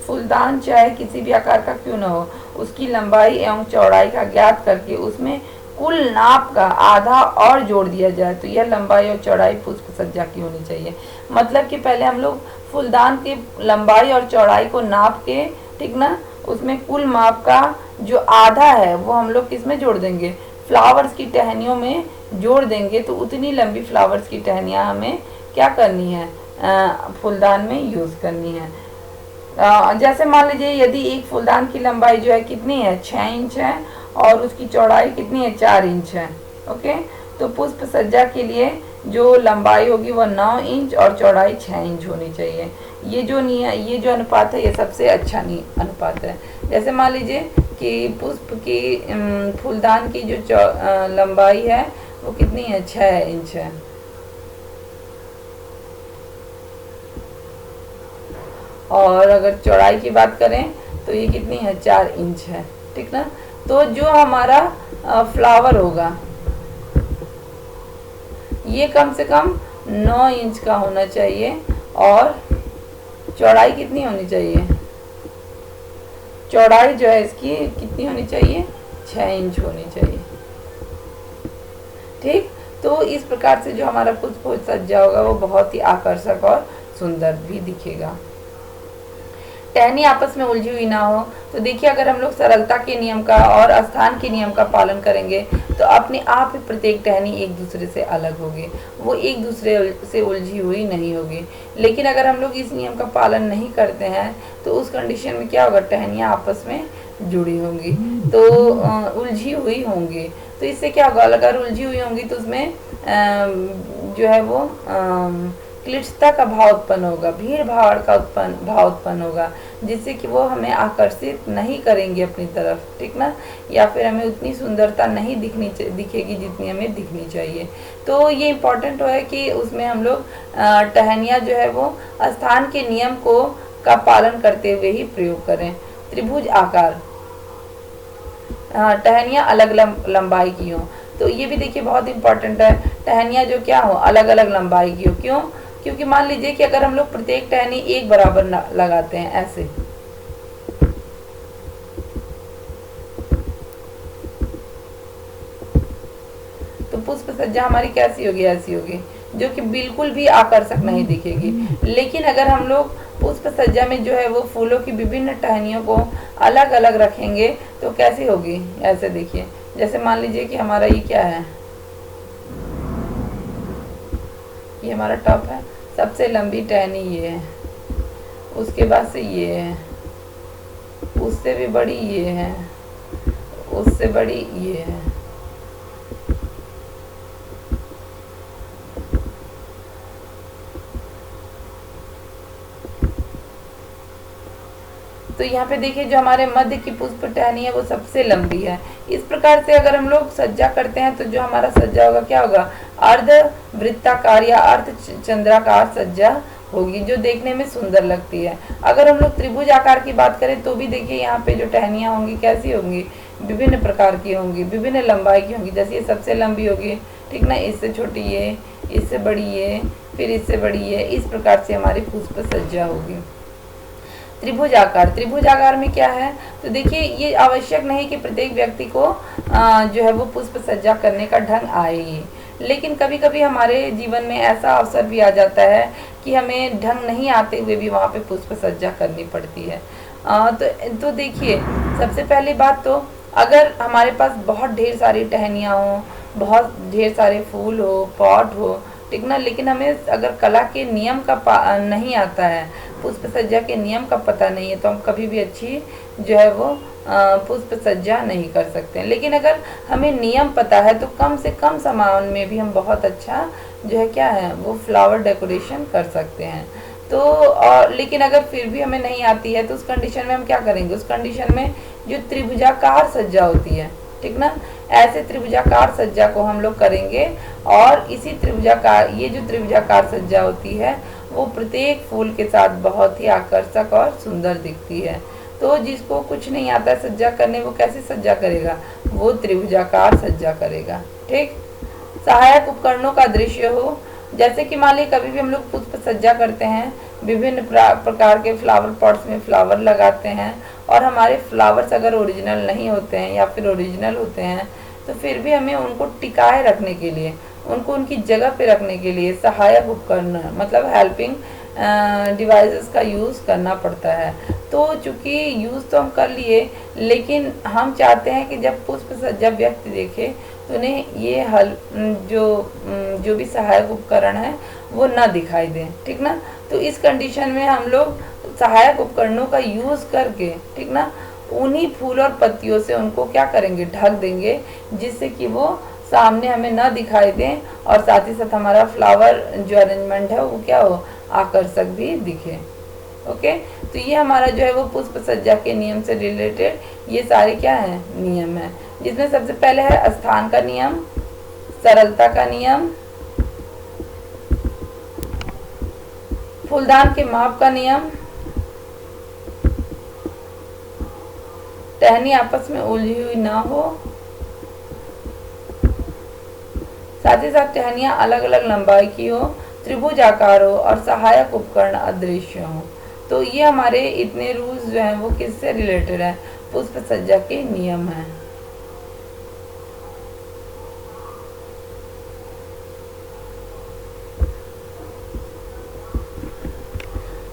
फूलदान चाहे किसी भी आकार का क्यों न हो, उसकी लंबाई एवं चौड़ाई का ज्ञात करके उसमें कुल नाप का आधा और जोड़ दिया जाए तो यह लंबाई और चौड़ाई पुष्प सज्जा की होनी चाहिए। मतलब कि पहले हम लोग फूलदान की लंबाई और चौड़ाई को नाप के, ठीक ना, उसमें कुल माप का जो आधा है वो हम लोग किस में जोड़ देंगे, फ्लावर्स की टहनियों में जोड़ देंगे। तो उतनी लंबी फ्लावर्स की टहनियाँ हमें क्या करनी है, फूलदान में यूज़ करनी है। जैसे मान लीजिए यदि एक फूलदान की लंबाई जो है कितनी है, 6 इंच है और उसकी चौड़ाई कितनी है, 4 इंच है। ओके, तो पुष्प सज्जा के लिए जो लंबाई होगी वह 9 इंच और चौड़ाई 6 इंच होनी चाहिए। ये जो अनुपात है ये सबसे अच्छा अनुपात है। जैसे मान लीजिए कि पुष्प की फूलदान की जो लंबाई है वो कितनी है, 6 इंच है। और अगर चौड़ाई की बात करें तो ये कितनी है, 4 इंच है, ठीक ना। तो जो हमारा फ्लावर होगा ये कम से कम 9 इंच का होना चाहिए और चौड़ाई कितनी होनी चाहिए, चौड़ाई जो है इसकी कितनी होनी चाहिए, 6 इंच होनी चाहिए, ठीक। तो इस प्रकार से जो हमारा पुष्प सज्जा होगा वो बहुत ही आकर्षक और सुंदर भी दिखेगा। टहनी आपस में उलझी हुई ना हो। तो देखिए अगर हम लोग सरलता के नियम का और स्थान के नियम का पालन करेंगे तो अपने आप ही प्रत्येक टहनी एक दूसरे से अलग होगी, वो एक दूसरे से उलझी हुई नहीं होगी। लेकिन अगर हम लोग इस नियम का पालन नहीं करते हैं तो उस कंडीशन में क्या होगा, टहनियाँ आपस में जुड़ी होंगी तो उलझी हुई होंगी। तो इससे क्या होगा, अगर उलझी हुई होंगी तो उसमें जो है वो क्लिष्टता का भाव उत्पन्न होगा, भीड़ भाड़ का भाव उत्पन्न होगा, जिससे कि वो हमें आकर्षित नहीं करेंगे अपनी तरफ, ठीक ना, या फिर हमें उतनी सुंदरता नहीं दिखेगी जितनी हमें दिखनी चाहिए। तो ये इम्पोर्टेंट है कि उसमें हम लोग टहनियाँ जो है वो स्थान के नियम का पालन करते हुए ही प्रयोग करें। त्रिभुज आकार, टहनियाँ अलग लंबाई की हो, तो ये भी देखिए बहुत इंपॉर्टेंट है। टहनियाँ जो क्या हो, अलग अलग लंबाई की हो। क्यों? क्योंकि मान लीजिए कि अगर हम लोग प्रत्येक टहनी एक बराबर लगाते हैं ऐसे, तो पुष्प सज्जा हमारी कैसी होगी, ऐसी होगी जो कि बिल्कुल भी आकर्षक नहीं दिखेगी। लेकिन अगर हम लोग पुष्प सज्जा में जो है वो फूलों की विभिन्न टहनियों को अलग अलग रखेंगे तो कैसी होगी, ऐसे देखिए। जैसे मान लीजिए कि हमारा ये क्या है, ये हमारा टॉप है, सबसे लंबी टहनी ये है, उसके बाद से ये है, उससे भी बड़ी ये है, उससे बड़ी ये है। तो यहाँ पे देखिए जो हमारे मध्य की पुष्प टहनी है वो सबसे लंबी है। इस प्रकार से अगर हम लोग सज्जा करते हैं तो जो हमारा सज्जा होगा क्या होगा, अर्ध वृत्ताकार या अर्ध चंद्राकार सज्जा होगी, जो देखने में सुंदर लगती है। अगर हम लोग त्रिभुज आकार की बात करें तो भी देखिए यहाँ पे जो टहनियाँ होंगी कैसी होंगी, विभिन्न प्रकार की होंगी, विभिन्न लंबाई की होंगी। जैसे ये सबसे लंबी होगी, ठीक ना, इससे छोटी ये, इससे बड़ी ये, फिर इससे बड़ी है, इस प्रकार से हमारी पुष्प सज्जा होगी। त्रिभुजाकार, त्रिभुजाकार में क्या है, तो देखिए ये आवश्यक नहीं कि प्रत्येक व्यक्ति को जो है वो पुष्प सज्जा करने का ढंग आए ही, लेकिन कभी कभी हमारे जीवन में ऐसा अवसर भी आ जाता है कि हमें ढंग नहीं आते हुए भी वहाँ पे पुष्प सज्जा करनी पड़ती है। तो देखिए सबसे पहली बात तो अगर हमारे पास बहुत ढेर सारी टहनियाँ हो, बहुत ढेर सारे फूल हो, पॉट हो, ठीक ना, लेकिन हमें अगर कला के नियम का नहीं आता है, पुष्प सज्जा के नियम का पता नहीं है, तो हम कभी भी अच्छी जो है वो पुष्प सज्जा नहीं कर सकते हैं। लेकिन अगर हमें नियम पता है तो कम से कम सामान में भी हम बहुत अच्छा जो है क्या है वो फ्लावर डेकोरेशन कर सकते हैं। तो और लेकिन अगर फिर भी हमें नहीं आती है तो उस कंडीशन में हम क्या करेंगे, उस कंडीशन में जो त्रिभुजाकार सज्जा होती है, ठीक ना, ऐसे त्रिभुजाकार सज्जा को हम लोग करेंगे। और इसी त्रिभुजाकार, ये जो त्रिभुजाकार सज्जा होती है वो प्रत्येक फूल के साथ बहुत ही आकर्षक और सुंदर दिखती है। तो जिसको कुछ नहीं आता सज्जा करने, वो कैसे सज्जा करेगा, वो त्रिभुजाकार सज्जा करेगा। ठीक, सहायक उपकरणों का दृश्य हो, जैसे कि मान लीजिए कभी भी हम लोग पुष्प सज्जा करते हैं, विभिन्न प्रकार के फ्लावर पॉट्स में फ्लावर लगाते हैं, और हमारे फ्लावर्स अगर ओरिजिनल नहीं होते हैं या फिर ओरिजिनल होते हैं तो फिर भी हमें उनको टिकाए रखने के लिए, उनको उनकी जगह पे रखने के लिए सहायक उपकरण मतलब हेल्पिंग डिवाइसेस का यूज़ करना पड़ता है। तो चूँकि यूज़ तो हम कर लिए, लेकिन हम चाहते हैं कि जब पुष्प सज्जा व्यक्ति देखे तो उन्हें ये जो भी सहायक उपकरण है वो ना दिखाई दें, ठीक ना। तो इस कंडीशन में हम लोग सहायक उपकरणों का यूज़ करके, ठीक ना, उन्हीं फूल और पत्तियों से उनको क्या करेंगे, ढक देंगे, जिससे कि वो सामने हमें ना दिखाई दें, और साथ ही साथ हमारा फ्लावर जो अरेंजमेंट है वो क्या हो, आकर्षक भी दिखे। ओके, तो ये हमारा जो है वो पुष्प सज्जा के नियम से रिलेटेड ये सारे क्या है, नियम है, जिसमें सबसे पहले है स्थान का नियम, सरलता का नियम, फूलदान के माप का नियम, टहनी आपस में उलझी हुई ना हो, साथ ही साथ टहनियाँ अलग अलग लंबाई की हो, त्रिभुज आकार हो, और सहायक उपकरण अदृश्य हो। तो ये हमारे इतने रूल्स जो हैं वो किससे रिलेटेड है, पुष्प सज्जा के नियम हैं।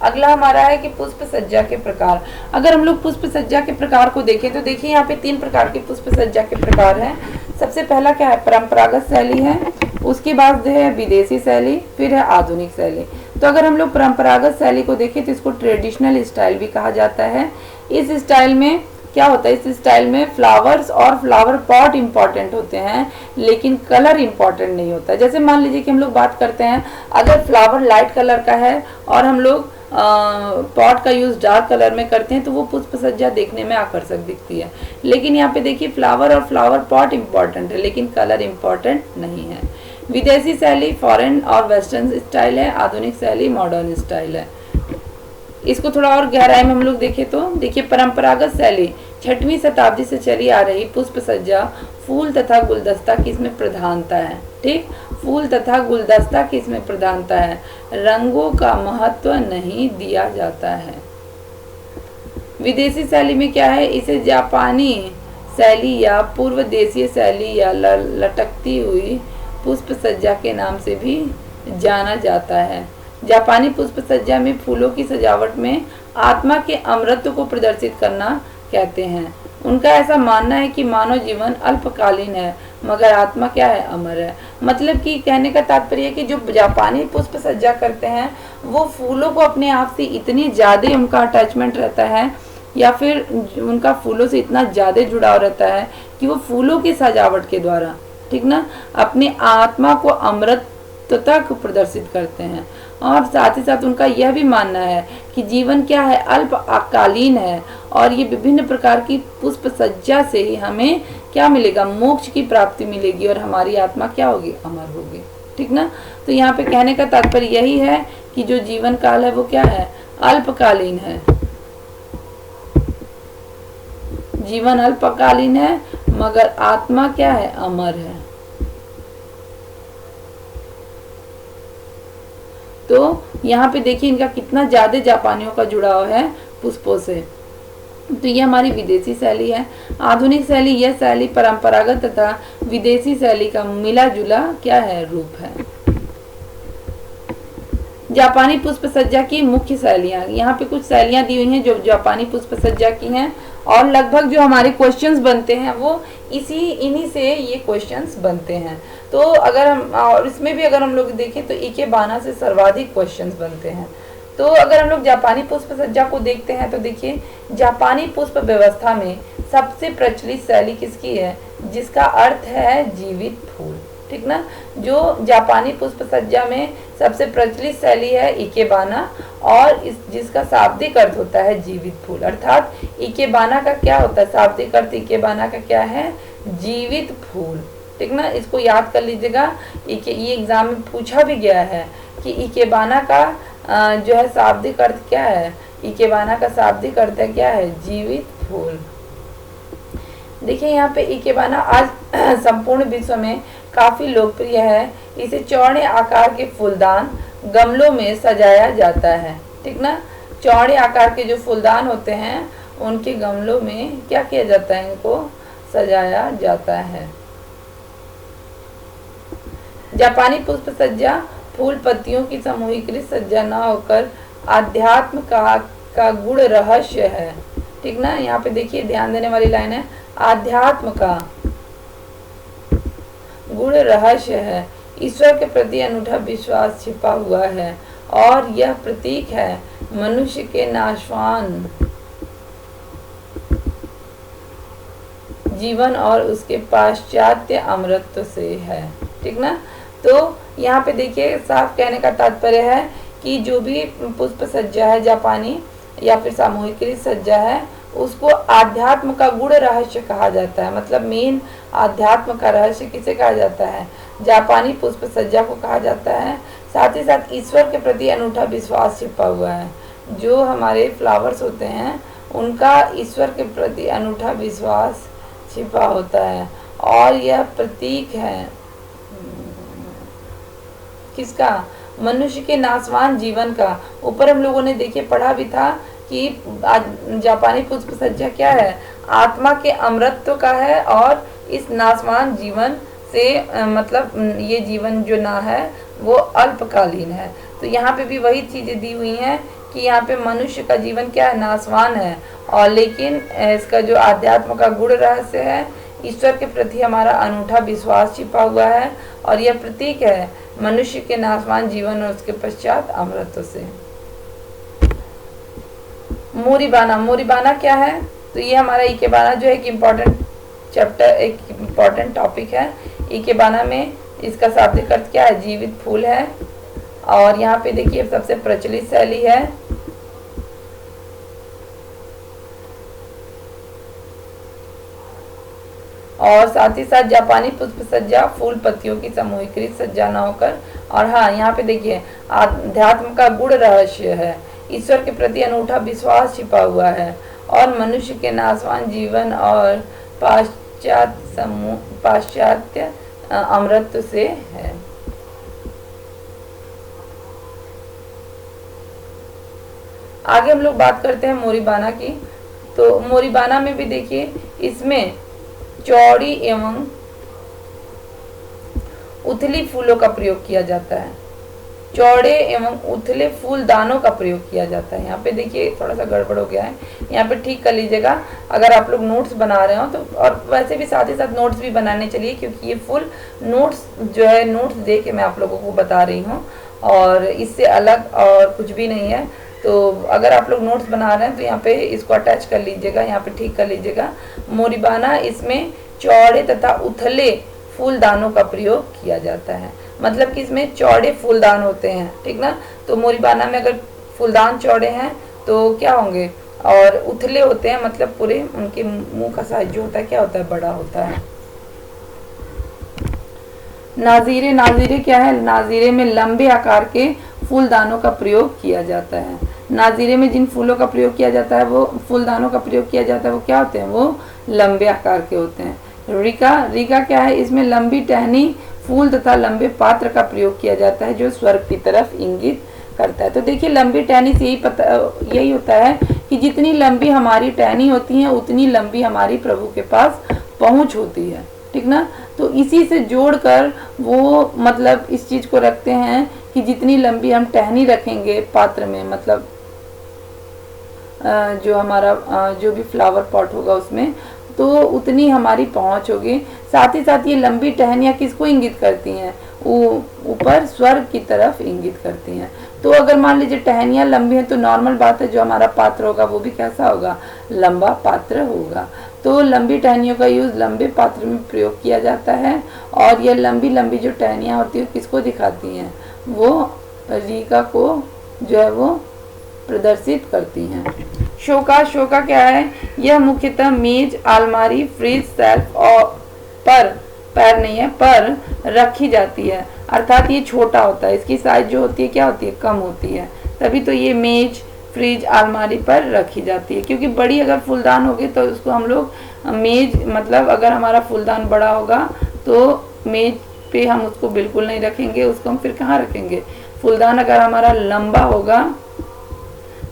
अगला हमारा है कि पुष्प सज्जा के प्रकार। अगर हम लोग पुष्प सज्जा के प्रकार को देखें तो देखिए यहाँ पे 3 प्रकार के पुष्प सज्जा के प्रकार हैं। सबसे पहला क्या है, परंपरागत शैली है, उसके बाद है विदेशी शैली, फिर है आधुनिक शैली। तो अगर हम लोग परंपरागत शैली को देखें तो इसको ट्रेडिशनल स्टाइल भी कहा जाता है। इस स्टाइल में क्या होता है, इस स्टाइल में फ्लावर्स और फ्लावर पॉट इम्पॉर्टेंट होते हैं, लेकिन कलर इम्पॉर्टेंट नहीं होता। जैसे मान लीजिए कि हम लोग बात करते हैं, अगर फ्लावर लाइट कलर का है और हम लोग पॉट का यूज़ डार्क कलर में करते हैं तो वो पुष्प सज्जा देखने में आकर्षक दिखती है। लेकिन यहाँ पे देखिए फ्लावर और फ्लावर पॉट इम्पॉर्टेंट है, लेकिन कलर इम्पॉर्टेंट नहीं है। विदेशी शैली फॉरेन और वेस्टर्न स्टाइल है, आधुनिक शैली मॉडर्न स्टाइल है। इसको थोड़ा और गहराई में हम लोग देखें तो देखिए परंपरागत शैली 6वीं शताब्दी से चली आ रही पुष्प सज्जा, फूल तथा गुलदस्ता की इसमें प्रधानता है। ठीक, फूल तथा गुलदस्ता की इसमें प्रधानता है, रंगों का महत्व नहीं दिया जाता है। विदेशी शैली में क्या है, इसे जापानी शैली या पूर्व देशीय शैली या लटकती हुई पुष्प सज्जा के नाम से भी जाना जाता है। जापानी पुष्प सज्जा में फूलों की सजावट में आत्मा के अमरत्व को प्रदर्शित करना कहते हैं। उनका ऐसा मानना है कि मानव जीवन अल्पकालीन है मगर आत्मा क्या है, अमर है। मतलब कि कहने का तात्पर्य है कि जो जापानी पुष्प सज्जा करते हैं वो फूलों को अपने आप से इतनी ज़्यादा उनका अटैचमेंट रहता है, या फिर उनका फूलों से इतना ज़्यादा जुड़ाव रहता है कि वो फूलों की सजावट के द्वारा, ठीक ना, अपने आत्मा को अमृतता को प्रदर्शित करते हैं। और साथ ही साथ उनका यह भी मानना है कि जीवन क्या है, अल्पकालीन है, और ये विभिन्न प्रकार की पुष्प सज्जा से ही हमें क्या मिलेगा, मोक्ष की प्राप्ति मिलेगी और हमारी आत्मा क्या होगी, अमर होगी। ठीक ना, तो यहाँ पे कहने का तात्पर्य यही है कि जो जीवन काल है वो क्या है, अल्पकालीन है। जीवन अल्पकालीन है मगर आत्मा क्या है, अमर है। तो यहाँ पे देखिए इनका कितना ज़्यादा जापानियों का जुड़ाव है पुष्पों से। तो ये हमारी विदेशी शैली है। आधुनिक शैली, यह शैली परंपरागत तथा विदेशी शैली का मिला जुला क्या है, रूप है। जापानी पुष्प सज्जा की मुख्य शैलियाँ, यहाँ पे कुछ शैलियाँ दी हुई हैं जो जापानी पुष्प सज्जा की हैं, और लगभग जो हमारे क्वेश्चंस बनते हैं वो इन्हीं से ये क्वेश्चंस बनते हैं। तो अगर हम, और इसमें भी अगर हम लोग देखें तो इकेबाना से सर्वाधिक क्वेश्चंस बनते हैं। तो अगर हम लोग जापानी पुष्प सज्जा को देखते हैं तो देखिए जापानी पुष्प व्यवस्था में सबसे प्रचलित शैली किसकी है, जिसका अर्थ है जीवित फूल, ठीक ना। जो जापानी पुष्प सज्जा में सबसे प्रचलित शैली है इकेबाना, और जिसका शाब्दिक अर्थ होता है जीवित फूल, अर्थात इकेबाना का क्या होता है, शाब्दिक अर्थ इकेबाना का क्या है, जीवित फूल, ठीक ना। इसको याद कर लीजिएगा, ये एग्जाम में पूछा भी गया है कि इकेबाना का जो है शाब्दिक अर्थ क्या है, इकेबाना का शाब्दिक अर्थ है क्या है, जीवित फूल। देखिए यहाँ पे इकेबाना आज संपूर्ण विश्व में काफी लोकप्रिय है। इसे चौड़े आकार के फूलदान गमलों में सजाया जाता है, ठीक ना। चौड़े आकार के जो फूलदान होते हैं उनके गमलों में क्या किया जाता है, इनको सजाया जाता है। जापानी पुष्प सज्जा फूल पत्तियों की सामूहिक सज्जा न होकर आध्यात्म का गुण रहस्य है, ठीक ना। यहाँ पे देखिए ध्यान देने वाली लाइन है, आध्यात्म का गुण रहस्य है, ईश्वर के प्रति अनूठा विश्वास छिपा हुआ है, और यह प्रतीक है मनुष्य के नाशवान जीवन और उसके पाश्चात्य अमृतत्व से है, ठीक ना। तो यहाँ पे देखिए साफ कहने का तात्पर्य है कि जो भी पुष्प सज्जा है जापानी या फिर सामूहिक सज्जा है उसको आध्यात्म का गुण रहस्य कहा जाता है। मतलब मेन आध्यात्म का रहस्य किसे कहा जाता है, जापानी पुष्प सज्जा को कहा जाता है। साथ ही साथ ईश्वर के प्रति अनूठा विश्वास छिपा हुआ है। जो हमारे फ्लावर्स होते हैं उनका ईश्वर के प्रति अनूठा विश्वास छिपा होता है, और यह प्रतीक है किसका, मनुष्य के नाशवान जीवन का। ऊपर हम लोगों ने देखिए पढ़ा भी था कि जापानी पुष्प सज्जा क्या है, आत्मा के अमृतत्व का है, और इस नाशवान जीवन से मतलब ये जीवन जो ना है वो अल्पकालीन है। तो यहाँ पे भी वही चीज़ें दी हुई हैं कि यहाँ पे मनुष्य का जीवन क्या है, नाशवान है, और लेकिन इसका जो आध्यात्म का गुण रहस्य है, ईश्वर के प्रति हमारा अनूठा विश्वास छिपा हुआ है, और यह प्रतीक है मनुष्य के नाशवान जीवन और उसके पश्चात अमृतत्व से। मोरीबाना, मोरीबाना क्या है, तो ये हमारा इकेबाना जो है एक इम्पॉर्टेंट चैप्टर, एक इम्पॉर्टेंट टॉपिक है। इकेबाना में इसका शाब्दिक अर्थ क्या है, जीवित फूल है, और यहाँ पे देखिए सबसे प्रचलित शैली है। और साथ ही साथ जापानी पुष्प सज्जा फूल पत्तियों की सामूहिक सज्जा न होकर, और हाँ यहाँ पे देखिए आध्यात्म का गुण रहस्य है, ईश्वर के प्रति अनूठा विश्वास छिपा हुआ है, और मनुष्य के नाशवान जीवन और पाश्चात्य अमृतत्व से है। आगे हम लोग बात करते हैं मोरीबाना की। तो मोरीबाना में भी देखिए इसमें चौड़ी एवं उथली फूलों का प्रयोग किया जाता है, चौड़े एवं उथले फूलदानों का प्रयोग किया जाता है। यहाँ पे देखिए थोड़ा सा गड़बड़ हो गया है, यहाँ पे ठीक कर लीजिएगा अगर आप लोग नोट्स बना रहे हो तो। और वैसे भी साथ ही साथ नोट्स भी बनाने चलिए, क्योंकि ये फुल नोट्स जो है नोट्स दे के मैं आप लोगों को बता रही हूँ, और इससे अलग और कुछ भी नहीं है। तो अगर आप लोग नोट्स बना रहे हैं तो यहाँ पे इसको अटैच कर लीजिएगा, यहाँ पे ठीक कर लीजिएगा। मोरीबाना इसमें चौड़े तथा उथले फूलदानों का प्रयोग किया जाता है, मतलब कि इसमें चौड़े फूलदान होते हैं, ठीक ना। तो मोरीबाना में अगर फूलदान चौड़े हैं तो क्या होंगे, और उथले होते हैं मतलब पूरे उनके मुंह का साइज जो होता है क्या होता है, बड़ा होता है। नाजीरे, नाजीरे क्या है, नाजीरे में लंबे आकार के फूलदानों का प्रयोग किया जाता है। नाजीरे में जिन फूलों का प्रयोग किया जाता है, वो फूलदानों का प्रयोग किया जाता है, वो क्या होते हैं, वो लंबे आकार के होते हैं। रिका, रिका क्या है, इसमें लंबी टहनी फूल तथा लंबे पात्र का प्रयोग किया जाता है जो स्वर्ग की तरफ इंगित करता है। तो देखिए लंबी टहनी से यही होता है कि जितनी लंबी हमारी टहनी होती है उतनी लंबी हमारी प्रभु के पास पहुंच होती है, ठीक ना। तो इसी से जोड़कर वो मतलब इस चीज को रखते हैं कि जितनी लंबी हम टहनी रखेंगे पात्र में, मतलब जो हमारा जो भी फ्लावर पॉट होगा उसमें, तो उतनी हमारी पहुंच होगी। साथ ही साथ ये लंबी टहनियाँ किसको इंगित करती हैं? ऊपर स्वर्ग की तरफ इंगित करती हैं। तो अगर मान लीजिए टहनियाँ लंबी हैं तो नॉर्मल बात है जो हमारा पात्र होगा वो भी कैसा होगा? लंबा पात्र होगा। तो लंबी टहनियों का यूज लंबे पात्र में प्रयोग किया जाता है। और ये लंबी लंबी जो टहनियाँ होती है किसको दिखाती हैं? वो रीका को जो है वो प्रदर्शित करती हैं। शोका क्या है? यह मुख्यतः मेज, अलमारी, फ्रिज, सेल्फ और पैर नहीं है, पर रखी जाती है। अर्थात ये छोटा होता है, इसकी साइज जो होती है क्या होती है? कम होती है। तभी तो ये मेज, फ्रिज, अलमारी पर रखी जाती है। क्योंकि बड़ी अगर फूलदान होगी तो उसको हम लोग मेज, मतलब अगर हमारा फूलदान बड़ा होगा तो मेज पे हम उसको बिल्कुल नहीं रखेंगे, उसको हम फिर कहाँ रखेंगे? फूलदान अगर हमारा लंबा होगा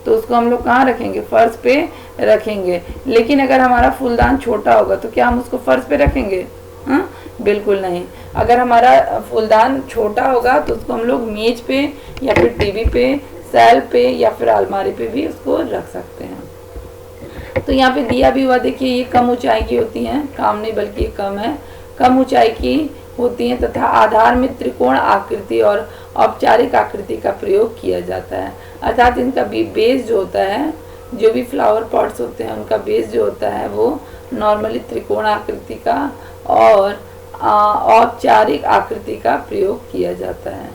तो उसको हम लोग कहाँ रखेंगे? फर्श पे रखेंगे। लेकिन अगर हमारा फूलदान छोटा होगा तो क्या हम उसको फर्श पे रखेंगे? हाँ, बिल्कुल नहीं। अगर हमारा फूलदान छोटा होगा तो उसको हम लोग मेज पे या फिर टीवी पे, सेल पे या फिर अलमारी पे भी उसको रख सकते हैं। तो यहाँ पे दिया भी हुआ, देखिए ये कम ऊंचाई की होती हैं, काम नहीं बल्कि ये कम है, कम ऊंचाई की होती हैं तथा आधार में त्रिकोण आकृति और औपचारिक आकृति का प्रयोग किया जाता है। अर्थात इनका बेस जो होता है, जो भी फ्लावर पॉट्स होते हैं उनका बेस जो होता है वो नॉर्मली त्रिकोण आकृति का और औपचारिक आकृति का प्रयोग किया जाता है।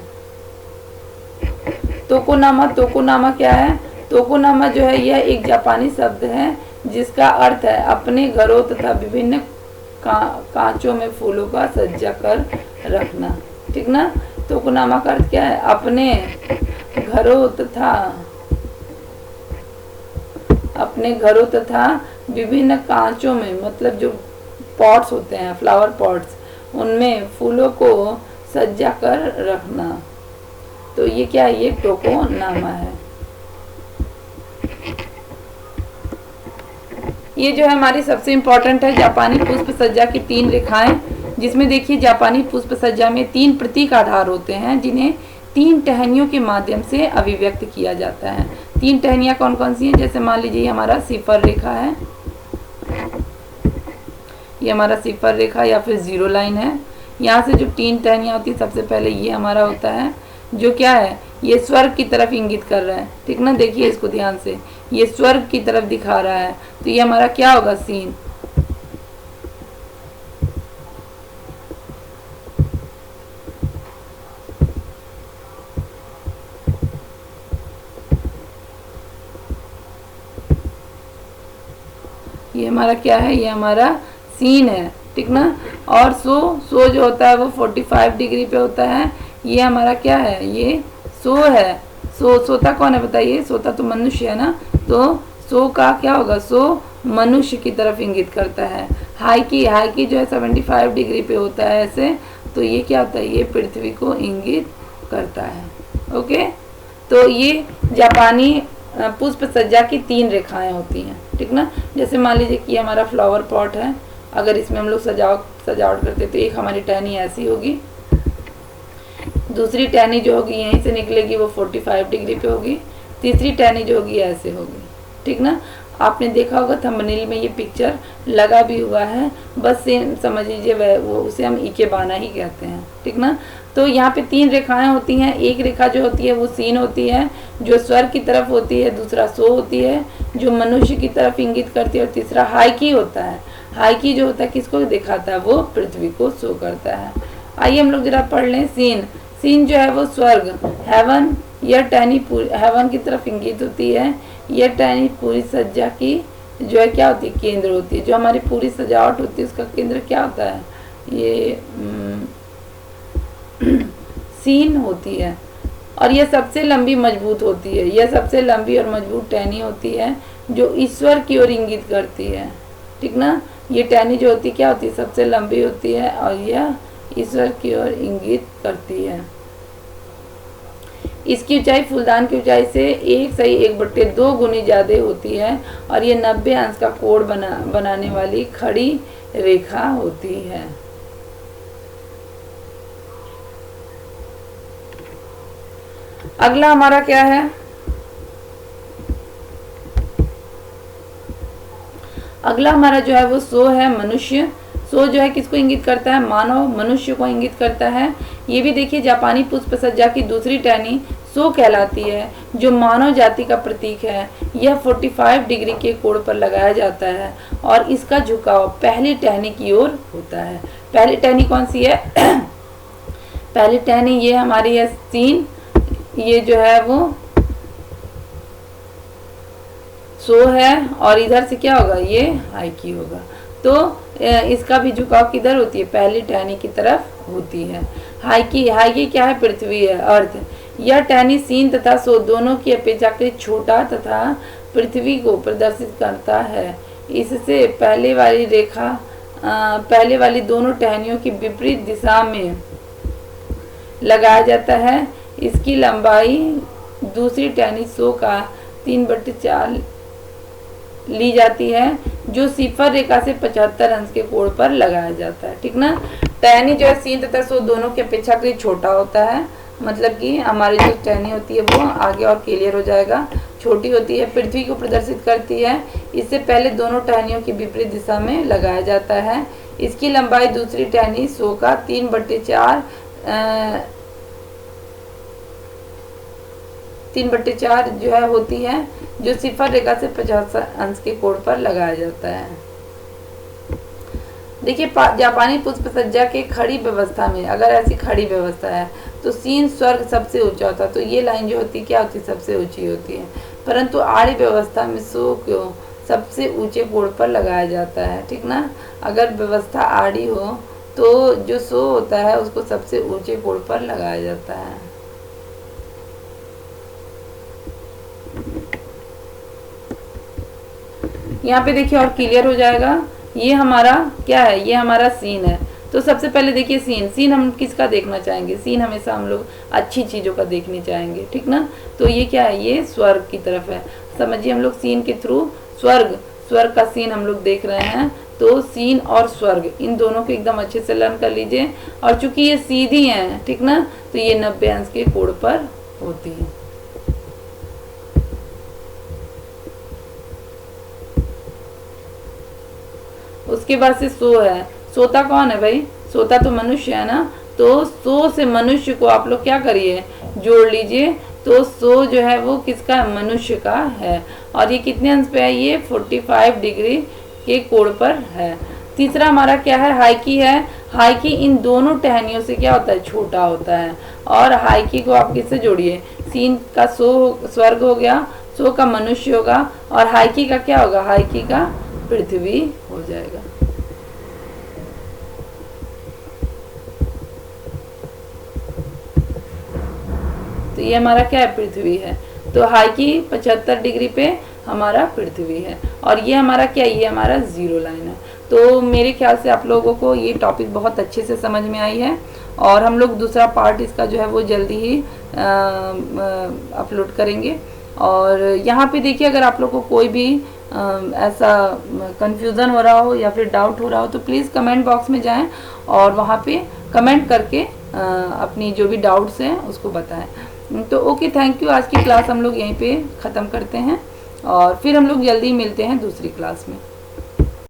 तोकोनामा क्या है? तोकोनामा जो है यह एक जापानी शब्द है जिसका अर्थ है अपने घरों तथा विभिन्न कांचों में फूलों का सज्जा कर रखना, ठीक ना। तोकोनामा का अर्थ क्या है? अपने घरों तथा विभिन्न कांचों में, मतलब जो पॉट्स होते हैं, फ्लावर पॉट्स, उनमें फूलों को सज्जा कर रखना। तो ये क्या है? ये टोकोनामा है। ये जो है हमारी सबसे इम्पोर्टेंट है जापानी पुष्प सज्जा की 3 रेखाएं, जिसमें देखिए जापानी पुष्प सज्जा में 3 प्रतीक आधार होते हैं जिन्हें 3 टहनियों के माध्यम से अभिव्यक्त किया जाता है। 3 टहनियाँ कौन कौन सी हैं? जैसे मान लीजिए हमारा सिफर रेखा है, ये हमारा सिफर रेखा या फिर जीरो लाइन है। यहाँ से जो 3 टहनियाँ होती है, सबसे पहले ये हमारा होता है जो क्या है? ये स्वर्ग की तरफ इंगित कर रहा है, ठीक ना। देखिए इसको ध्यान से, ये स्वर्ग की तरफ दिखा रहा है, तो ये हमारा क्या होगा? सीन। ये हमारा क्या है? ये हमारा सीन है, ठीक ना। और सो जो होता है वो 45 डिग्री पे होता है। ये हमारा क्या है? ये सो है। सोता कौन है बताइए? सोता तो मनुष्य है ना। तो सो का क्या होगा? सो मनुष्य की तरफ इंगित करता है। हाई की जो है 75 डिग्री पे होता है ऐसे, तो ये क्या होता है? ये पृथ्वी को इंगित करता है। ओके, तो ये जापानी पुष्प सज्जा की 3 रेखाएं होती हैं, ठीक ना। जैसे मान लीजिए कि हमारा फ्लावर पॉट है, अगर इसमें हम लोग सजावट करते तो एक हमारी टहनी ऐसी होगी, दूसरी टहनी जो होगी यहीं से निकलेगी वो 45 डिग्री पे होगी, तीसरी टहनी जो होगी ऐसे होगी, ठीक ना। आपने देखा होगा थंबनेल में ये पिक्चर लगा भी हुआ है, बस सेम समझ लीजिए वो उसे हम इकेबाना ही कहते हैं, ठीक ना। तो यहाँ पे 3 रेखाएं होती हैं। एक रेखा जो होती है वो सीन होती है जो स्वर्ग की तरफ होती है, दूसरा सो होती है जो मनुष्य की तरफ इंगित करती है, और तीसरा हाई होता है। हाई जो होता है किसको दिखाता है? वो पृथ्वी को शो करता है। आइए हम लोग जरा पढ़ लें। सीन जो है वो स्वर्ग, हेवन, यह टहनी पूरी हेवन की तरफ इंगित होती है। यह टहनी पूरी सज्जा की जो है क्या होती है? केंद्र होती है। जो हमारी पूरी सजावट होती है उसका केंद्र क्या होता है? ये सीन होती है। और यह सबसे लंबी मजबूत होती है। यह सबसे लंबी और मजबूत टहनी होती है जो ईश्वर की ओर इंगित करती है, ठीक ना। ये टहनी जो होती है क्या होती है? सबसे लंबी होती है और यह ईश्वर की ओर इंगित करती है। इसकी ऊंचाई फूलदान की ऊंचाई से 1/2 गुनी ज़्यादा होती है और ये 90 अंश का कोण बनाने वाली खड़ी रेखा होती है। अगला हमारा क्या है? अगला हमारा जो है वो सो है मनुष्य। सो जो है किसको इंगित करता है? मानव, मनुष्य को इंगित करता है। ये भी देखिए जापानी पुष्प सज्जा की दूसरी टहनी सो कहलाती है, जो मानव जाति का प्रतीक है। यह 45 डिग्री के कोण पर लगाया जाता है और इसका झुकाव पहली टहनी की ओर होता है। पहली टहनी कौन सी है? पहली टहनी ये हमारी है सीन, ये जो है वो सो है और इधर से क्या होगा? ये हाइकी होगा। तो इसका भी झुकाव किधर होती है? पहली टहनी की तरफ होती है। हाइकी, हाइकी क्या है? पृथ्वी है, अर्थ। यह टहनी सीन तथा सो दोनों की अपेक्षाकृत छोटा तथा पृथ्वी को प्रदर्शित करता है। इससे पहले वाली रेखा पहले वाली दोनों टहनियों की विपरीत दिशा में लगाया जाता है। इसकी लंबाई दूसरी टहनी सो का 3/4 ली जाती है, जो सिफर रेखा से 75 अंश के कोण पर लगाया जाता है। ठीक ना? टहनी जो है सीन तथा सो दोनों की अपेक्षाकृत छोटा होता है, मतलब कि हमारी जो टहनी होती है वो आगे और क्लियर हो जाएगा, छोटी होती है, पृथ्वी को प्रदर्शित करती है। इससे पहले दोनों टहनियों की विपरीत दिशा में लगाया जाता है। इसकी लंबाई दूसरी टहनी सो का 3/4 जो है होती है, जो सिफर रेखा से 50 अंश के कोण पर लगाया जाता है। देखिए जापानी पुष्प सज्जा के खड़ी व्यवस्था में अगर ऐसी खड़ी व्यवस्था है तो सीन स्वर्ग सबसे ऊंचा होता है, तो ये लाइन जो होती है क्या होती है? सबसे ऊंची होती है। परंतु आड़ी व्यवस्था में सो को सबसे ऊंचे कोण पर लगाया जाता है। ठीक ना? अगर व्यवस्था आड़ी हो तो जो सो होता है उसको सबसे ऊंचे कोण पर लगाया जाता है। यहाँ पे देखिए और क्लियर हो जाएगा। ये हमारा क्या है? ये हमारा सीन है। तो सबसे पहले देखिए सीन हम किसका देखना चाहेंगे? सीन हमेशा हम लोग अच्छी चीज़ों का देखने चाहेंगे। ठीक ना? तो ये क्या है? ये स्वर्ग की तरफ है। समझिए हम लोग सीन के थ्रू स्वर्ग का सीन हम लोग देख रहे हैं। तो सीन और स्वर्ग इन दोनों को एकदम अच्छे से लर्न कर लीजिए। और चूंकि ये सीधी हैं, ठीक ना, तो ये 90 अंश के कोण पर होती है। उसके बाद से सो है। सोता कौन है भाई? सोता तो मनुष्य है ना। तो सो से मनुष्य को आप लोग क्या करिए? जोड़ लीजिए। तो सो जो है वो किसका है? मनुष्य का है। और ये कितने अंश पे है? ये 45 डिग्री के कोण पर है। तीसरा हमारा क्या है? हाइकी है। हाइकी इन दोनों टहनियों से क्या होता है? छोटा होता है। और हाइकी को आप किससे जोड़िए? सीन का सो स्वर्ग हो गया, सो का मनुष्य होगा और हाइकी का क्या होगा? हाइकी का पृथ्वी हो जाएगा। तो ये हमारा क्या है? पृथ्वी है। तो हाइकी 75 डिग्री पे हमारा पृथ्वी है और ये हमारा क्या? ये हमारा जीरो लाइन है। तो मेरे ख्याल से आप लोगों को ये टॉपिक बहुत अच्छे से समझ में आई है और हम लोग दूसरा पार्ट इसका जो है वो जल्दी ही अपलोड करेंगे। और यहाँ पे देखिए अगर आप लोग को कोई भी ऐसा कंफ्यूजन हो रहा हो या फिर डाउट हो रहा हो तो प्लीज़ कमेंट बॉक्स में जाएं और वहाँ पे कमेंट करके अपनी जो भी डाउट्स हैं उसको बताएं। तो ओके, थैंक यू। आज की क्लास हम लोग यहीं पे ख़त्म करते हैं और फिर हम लोग जल्दी मिलते हैं दूसरी क्लास में।